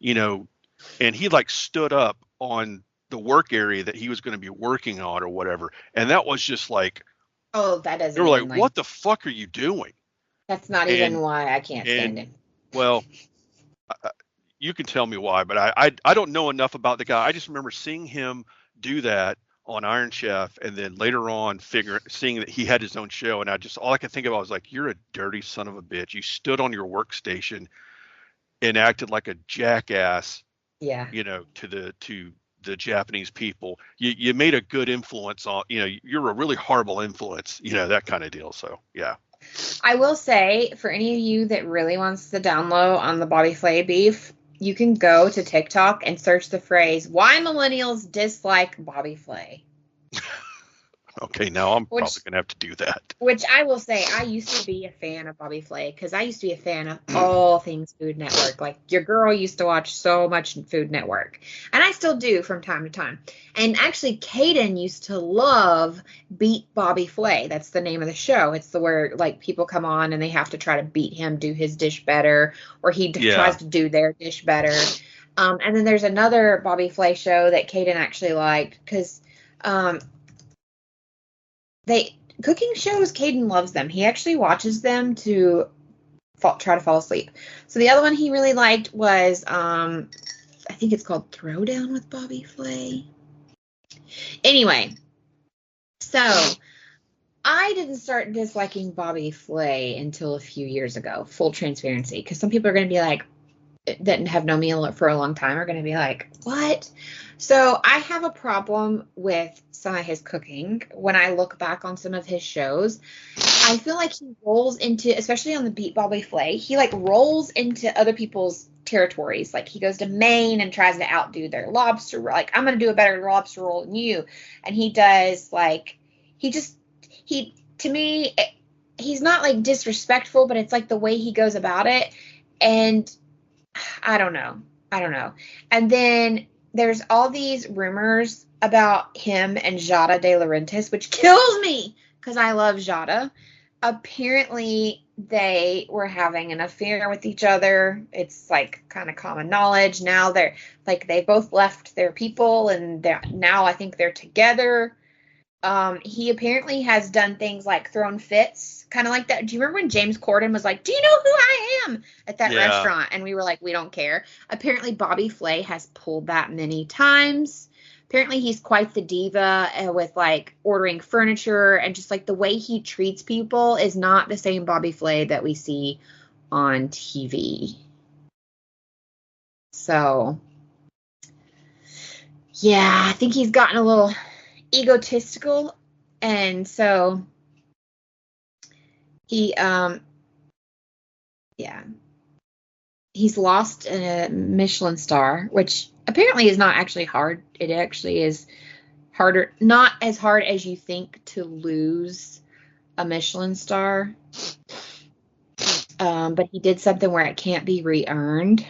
and he like stood up on the work area that he was going to be working on or whatever. And that was just like, oh, that doesn't. They were like, what the fuck are you doing? That's not even why I can't stand him. Well, you can tell me why, but I don't know enough about the guy. I just remember seeing him do that on Iron Chef, and then later on seeing that he had his own show, and all I could think about was like, you're a dirty son of a bitch. You stood on your workstation and acted like a jackass. Yeah. To the Japanese people. You made a good influence on. You're a really horrible influence. That kind of deal. So yeah. I will say, for any of you that really wants the down low on the Bobby Flay beef, you can go to TikTok and search the phrase, why millennials dislike Bobby Flay. Okay, now I'm probably going to have to do that. Which I will say, I used to be a fan of Bobby Flay because I used to be a fan of all things Food Network. Like, your girl used to watch so much Food Network. And I still do from time to time. And actually, Kaden used to love Beat Bobby Flay. That's the name of the show. It's where, like, people come on and they have to try to beat him, do his dish better, or he tries to do their dish better. And then there's another Bobby Flay show that Kaden actually liked because cooking shows, Caden loves them. He actually watches them to try to fall asleep. So the other one he really liked was, I think it's called Throwdown with Bobby Flay. Anyway, so I didn't start disliking Bobby Flay until a few years ago, full transparency, because some people are going to be like, that have known me for a long time are going to be like, what? So I have a problem with some of his cooking. When I look back on some of his shows, I feel like he rolls into, especially on the Beat Bobby Flay, he like rolls into other people's territories. Like he goes to Maine and tries to outdo their lobster. Like, I'm going to do a better lobster roll than you. And he does like, to me, he's not like disrespectful, but it's like the way he goes about it. And I don't know. And then there's all these rumors about him and Jada De Laurentiis, which kills me because I love Jada. Apparently, they were having an affair with each other. It's like kind of common knowledge. Now they're like, they both left their people and now I think they're together. He apparently has done things like thrown fits, kind of like that. Do you remember when James Corden was like, do you know who I am at that restaurant? And we were like, we don't care. Apparently Bobby Flay has pulled that many times. Apparently he's quite the diva with like ordering furniture, and just like the way he treats people is not the same Bobby Flay that we see on TV. So, yeah, I think he's gotten a little egotistical, and so he's lost a Michelin star, which apparently is not actually hard. It actually is harder, not as hard as you think, to lose a Michelin star, but he did something where it can't be re-earned.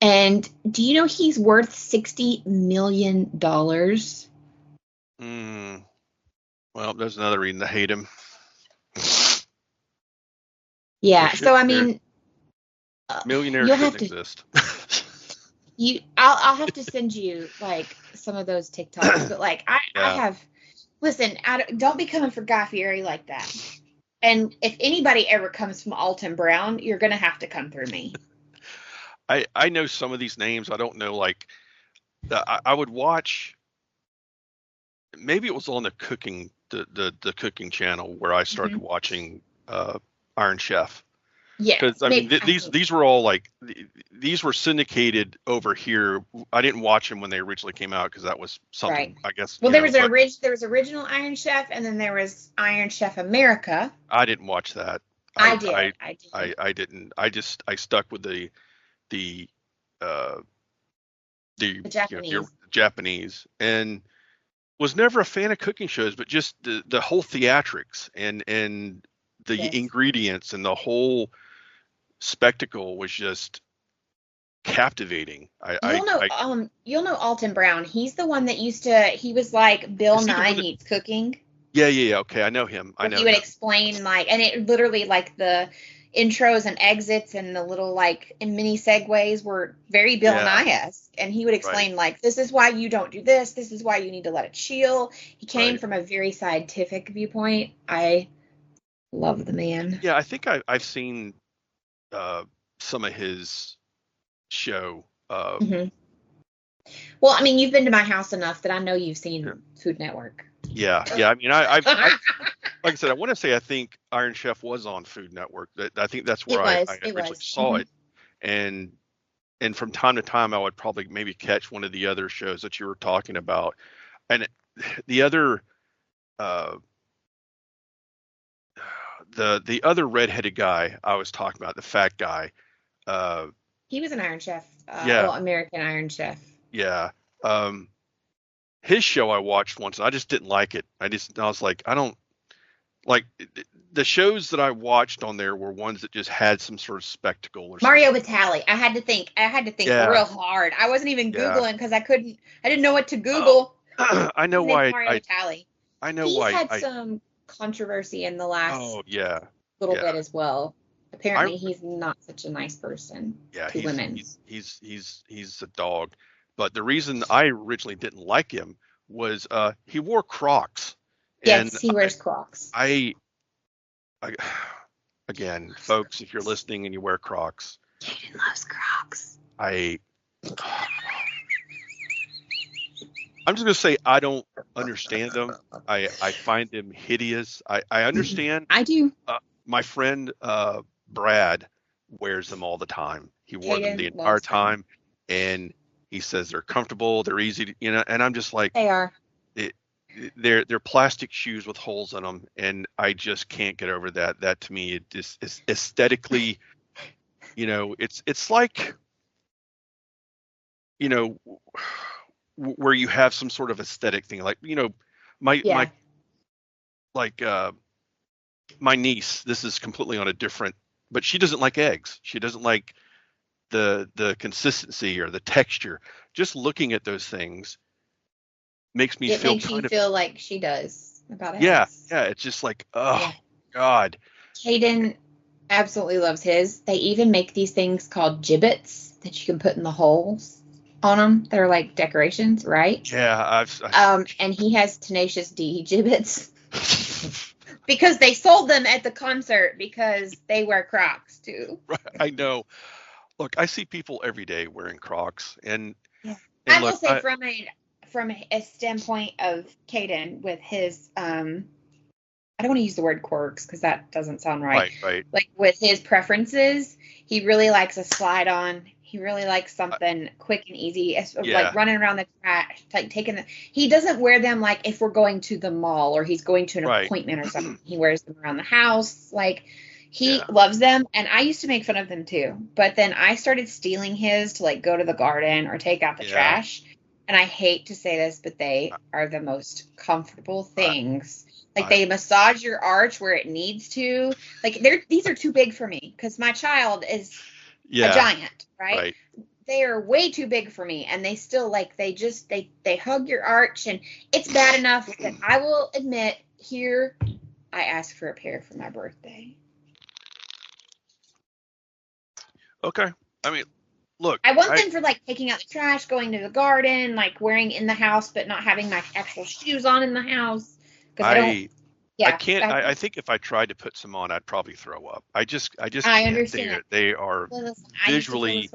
And do you know he's worth $60 million? Well, there's another reason to hate him. Yeah, so I mean, millionaires shouldn't exist. I'll have to send you like some of those TikToks, but like I have. Listen, don't be coming for Guy Fieri like that. And if anybody ever comes from Alton Brown, you're gonna have to come through me. I know some of these names. I don't know, like, I would watch, maybe it was on the cooking, the cooking channel where I started watching Iron Chef. Yeah. Because I mean, these were all like, these were syndicated over here. I didn't watch them when they originally came out because that was something, I guess. Well, there was original Iron Chef, and then there was Iron Chef America. I didn't watch that. I did. I didn't. I stuck with the Japanese. Japanese, and was never a fan of cooking shows, but just the whole theatrics and the ingredients and the whole spectacle was just captivating. You'll know Alton Brown. He's the one that he was like Bill Nye meets cooking. Yeah. Okay, I know him. I know. He would explain like, and it literally like the intros and exits and the little like mini segues were very Bill Nye-esque, and he would explain like, this is why you don't do this. This is why you need to let it chill. He came from a very scientific viewpoint. I love the man. Yeah, I think I've seen some of his show. Well, I mean, you've been to my house enough that I know you've seen Food Network. Yeah. I mean, I like I said, I want to say I think Iron Chef was on Food Network. I think that's where I originally saw it, and from time to time I would probably maybe catch one of the other shows that you were talking about, and the other the other redheaded guy I was talking about, the fat guy. He was an Iron Chef. American Iron Chef. Yeah. His show I watched once, and I just didn't like it. I was like, I don't like the shows that I watched on there were ones that just had some sort of spectacle or Mario something. Batali. I had to think real hard. I wasn't even Googling because I didn't know what to Google. I know why. Mario Batali. I know He's why. He's had some controversy in the last little bit as well. Apparently, he's not such a nice person to women. He's a dog. But the reason I originally didn't like him was he wore Crocs. Yes, he wears Crocs. Again, folks, if you're listening and you wear Crocs. Jaden loves Crocs. I'm just going to say I don't understand them. I find them hideous. I understand. I do. My friend Brad wears them all the time. He wore them the Caden entire loves them. time, and he says they're comfortable, they're easy to, and I'm just like, They are. they're plastic shoes with holes in them, and I just can't get over that. That to me, it just is aesthetically, it's like, where you have some sort of aesthetic thing, like, my Yeah. my niece, this is completely on a different, but she doesn't like eggs. She doesn't like the consistency or the texture. Just looking at those things makes me It feel makes you feel like she does about it. yeah, it's just like, oh God. Caden absolutely loves his. They even make these things called gibbets that you can put in the holes on them. They're like decorations, right? Yeah, and he has Tenacious D gibbets because they sold them at the concert because they wear Crocs too. Right, I know. Look, I see people every day wearing Crocs, and I will say from a standpoint of Caden with his I don't want to use the word quirks because that doesn't sound right. Right. Like with his preferences, he really likes a slide on. He really likes something quick and easy, like running around the trash, like he doesn't wear them like if we're going to the mall or he's going to an appointment or something. He wears them around the house. Like he loves them. And I used to make fun of them too. But then I started stealing his to like go to the garden or take out the trash. And I hate to say this, but they are the most comfortable things. Like they massage your arch where it needs to. Like these are too big for me because my child is a giant, right? They are way too big for me, and they still they hug your arch, and it's bad enough that I will admit here I asked for a pair for my birthday. Okay, I mean, look, I want them for like taking out the trash, going to the garden, like wearing in the house, but not having my actual shoes on in the house. I can't. I think if I tried to put some on, I'd probably throw up. I I understand. They are visually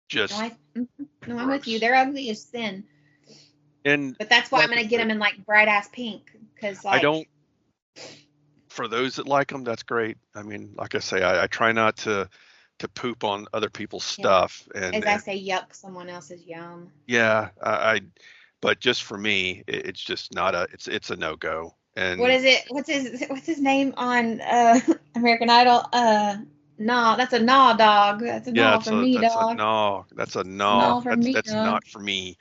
just. No, I'm with you. They're ugly as sin. But that's why I'm going to get them in like bright ass pink because like, I don't. For those that like them, that's great. I mean, like I say, I try not to poop on other people's stuff. And as I say, yuck someone else's yum. Yeah, but just for me, it's just not it's a no go. And what is it? What's his name on American Idol? No, that's a gnaw dog. That's a gnaw for me, dog. That's a gnaw. That's not for me.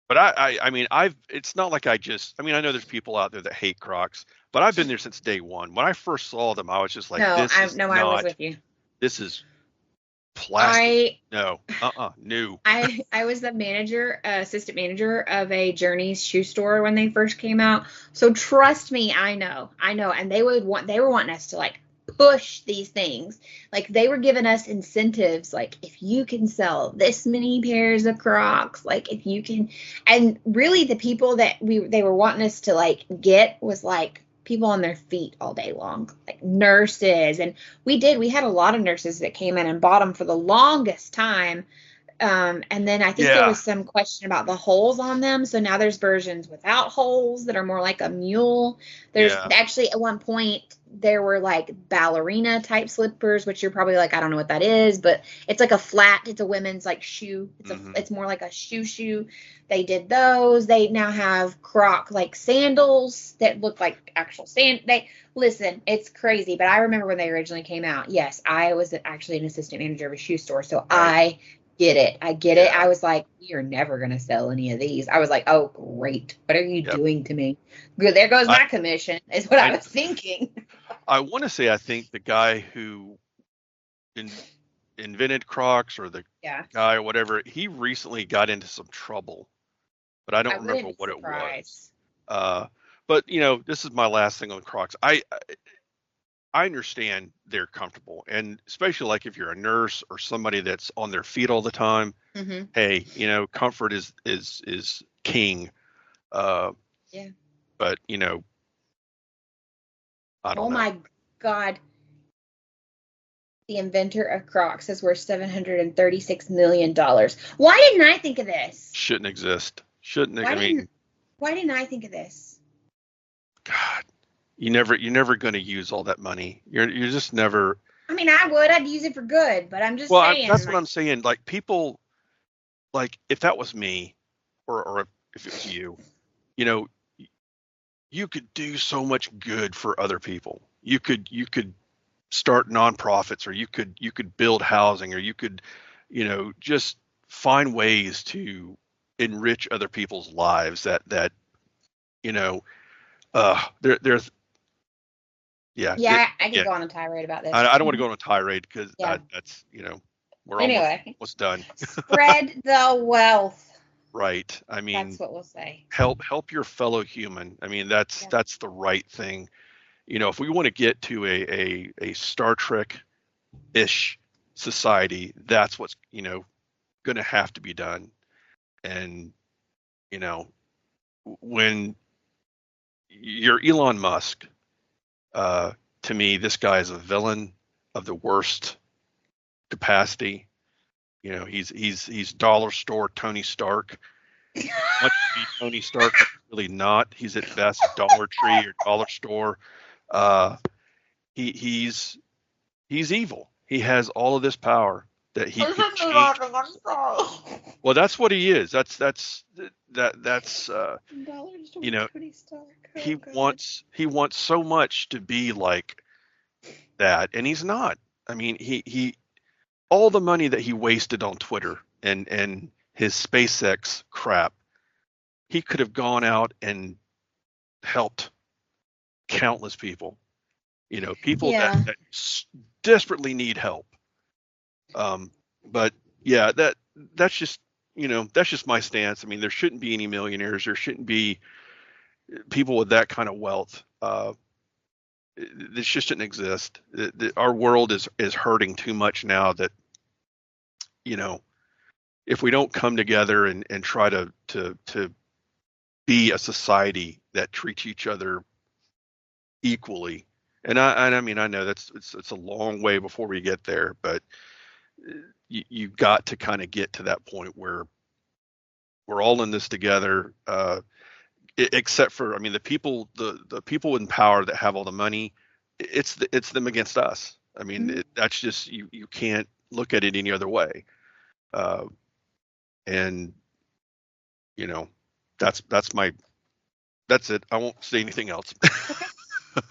But I mean, it's not like I know there's people out there that hate Crocs, but I've been there since day one. When I first saw them, I was just like, I was with you. This is plastic. No. I was the assistant manager of a Journeys shoe store when they first came out. So trust me, I know. And they were wanting us to like push these things. Like they were giving us incentives. Like if you can sell this many pairs of Crocs, like if you can, and really the people that they were wanting us to like get was like people on their feet all day long, like nurses. And we had a lot of nurses that came in and bought them for the longest time. And then I think there was some question about the holes on them. So now there's versions without holes that are more like a mule. There's actually at one point there were like ballerina type slippers, which you're probably like, I don't know what that is, but it's like it's a women's like shoe. It's more like a shoe. They did those. They now have Croc like sandals that look like actual sand. Listen, it's crazy, but I remember when they originally came out. Yes, I was actually an assistant manager of a shoe store, so I get it. I was like, you're never going to sell any of these. I was like, oh, great. What are you doing to me? Good. There goes my commission is what I was thinking. I want to say, I think the guy who invented Crocs or the guy or whatever, he recently got into some trouble, but I don't remember what it was. But this is my last thing on the Crocs. I understand they're comfortable, and especially like if you're a nurse or somebody that's on their feet all the time. Mm-hmm. Hey, comfort is king. But I don't know. Oh my God. The inventor of Crocs is worth $736 million. Why didn't I think of this? Shouldn't exist. Why didn't I think of this? God. you're never going to use all that money. You're just never. I mean, I'd use it for good, but I'm just Well, saying. that's what I'm saying. Like people, like if that was me, or if it was you, you know, you could do so much good for other people. You could start nonprofits, or you could build housing, or you could, just find ways to enrich other people's lives that there's I could go on a tirade about this. I don't want to go on a tirade because that's we're almost done. Spread the wealth. Right. I mean, that's what we'll say. Help your fellow human. I mean, that's the right thing. If we want to get to a Star Trek-ish society, that's what's going to have to be done. And when you're Elon Musk, to me, this guy is a villain of the worst capacity. He's dollar store Tony Stark. Much to be Tony Stark, but really not. He's at best Dollar Tree or Dollar Store. He's evil. He has all of this power that he could change. Well, that's what he is. That's he wants so much to be like that, and he's not. I mean, he all the money that he wasted on Twitter and his SpaceX crap, he could have gone out and helped countless people, people that desperately need help. But yeah, that's just my stance. I mean, there shouldn't be any millionaires. There shouldn't be people with that kind of wealth. This just shouldn't exist. Our world is hurting too much now that, if we don't come together and try to be a society that treats each other equally. And I mean, I know it's a long way before we get there, but you got to kind of get to that point where we're all in this together, except for, I mean, the people in power that have all the money, it's them against us. I mean, that's just, you can't look at it any other way. And that's it. I won't say anything else.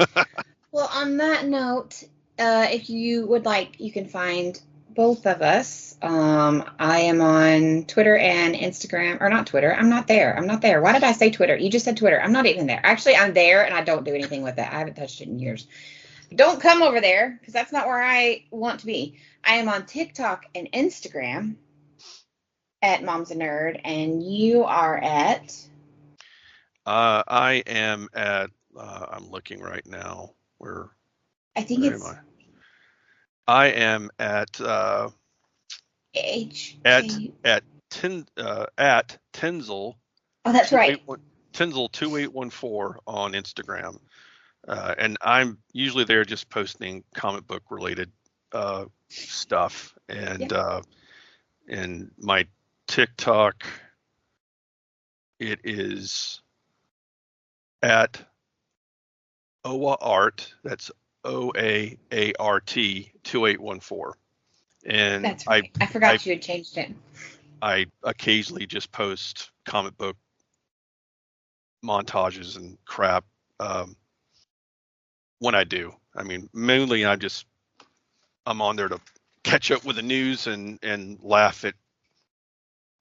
Okay. Well, on that note, if you would like, you can find both of us. I am on Twitter and Instagram, or not Twitter. I'm not there. Why did I say Twitter? You just said Twitter. I'm not even there. Actually, I'm there, and I don't do anything with it. I haven't touched it in years. Don't come over there, because that's not where I want to be. I am on TikTok and Instagram at Mom's a Nerd, and you are at? I am at, I'm looking right now. I am at Tenzel. Oh, that's right. Tenzel 2814 on Instagram. And I'm usually there just posting comic book related stuff. And and my TikTok, it is at Oa Art. That's OAART 2814. And that's right. I forgot you had changed it. I occasionally just post comic book montages and crap when I do. I mean, mainly I'm on there to catch up with the news and laugh at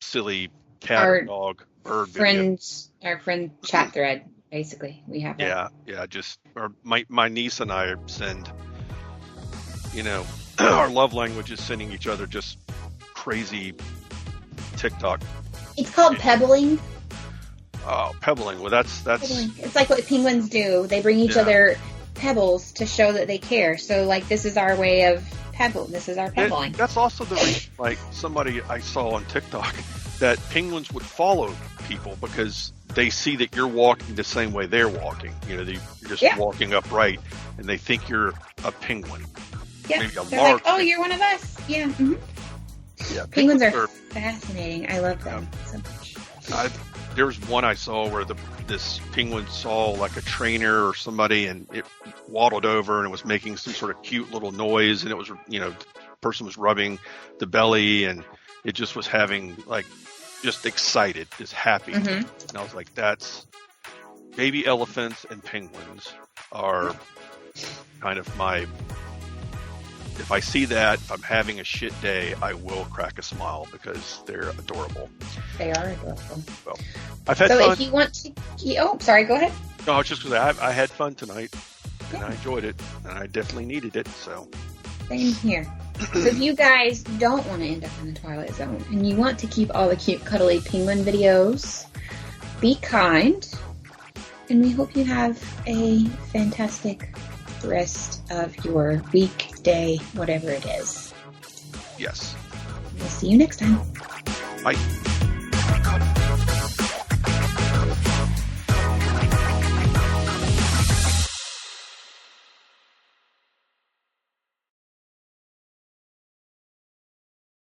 silly cat or dog bird friends video. Our friend chat thread. Basically, we have that. Yeah. Just, or my niece and I send, our love language is sending each other just crazy TikTok. It's called pebbling. Oh, pebbling. Well, that's. Pebbling. It's like what penguins do. They bring each other pebbles to show that they care. So, like, this is our way of pebble. This is our pebbling. That's also the reason, like, somebody I saw on TikTok, that penguins would follow people because they see that you're walking the same way they're walking. You're just walking upright, and they think you're a penguin. Yeah, maybe they're like, oh, you're one of us. Yeah. Mm-hmm. Yeah. Penguins are fascinating. I love them so much. there was one I saw where this penguin saw like a trainer or somebody, and it waddled over and it was making some sort of cute little noise, and it was, the person was rubbing the belly, and it just was having like, just excited, just happy. And I was like, that's baby elephants and penguins are kind of my, if I see that, if I'm having a shit day, I will crack a smile because they're adorable. They are adorable. Well, I've had fun. So if you want to, sorry, go ahead. No, I was just going to say, I had fun tonight, and I enjoyed it, and I definitely needed it, so. Same here. So if you guys don't want to end up in the Twilight Zone, and you want to keep all the cute, cuddly penguin videos, be kind, and we hope you have a fantastic rest of your week, day, whatever it is. Yes. We'll see you next time. Bye.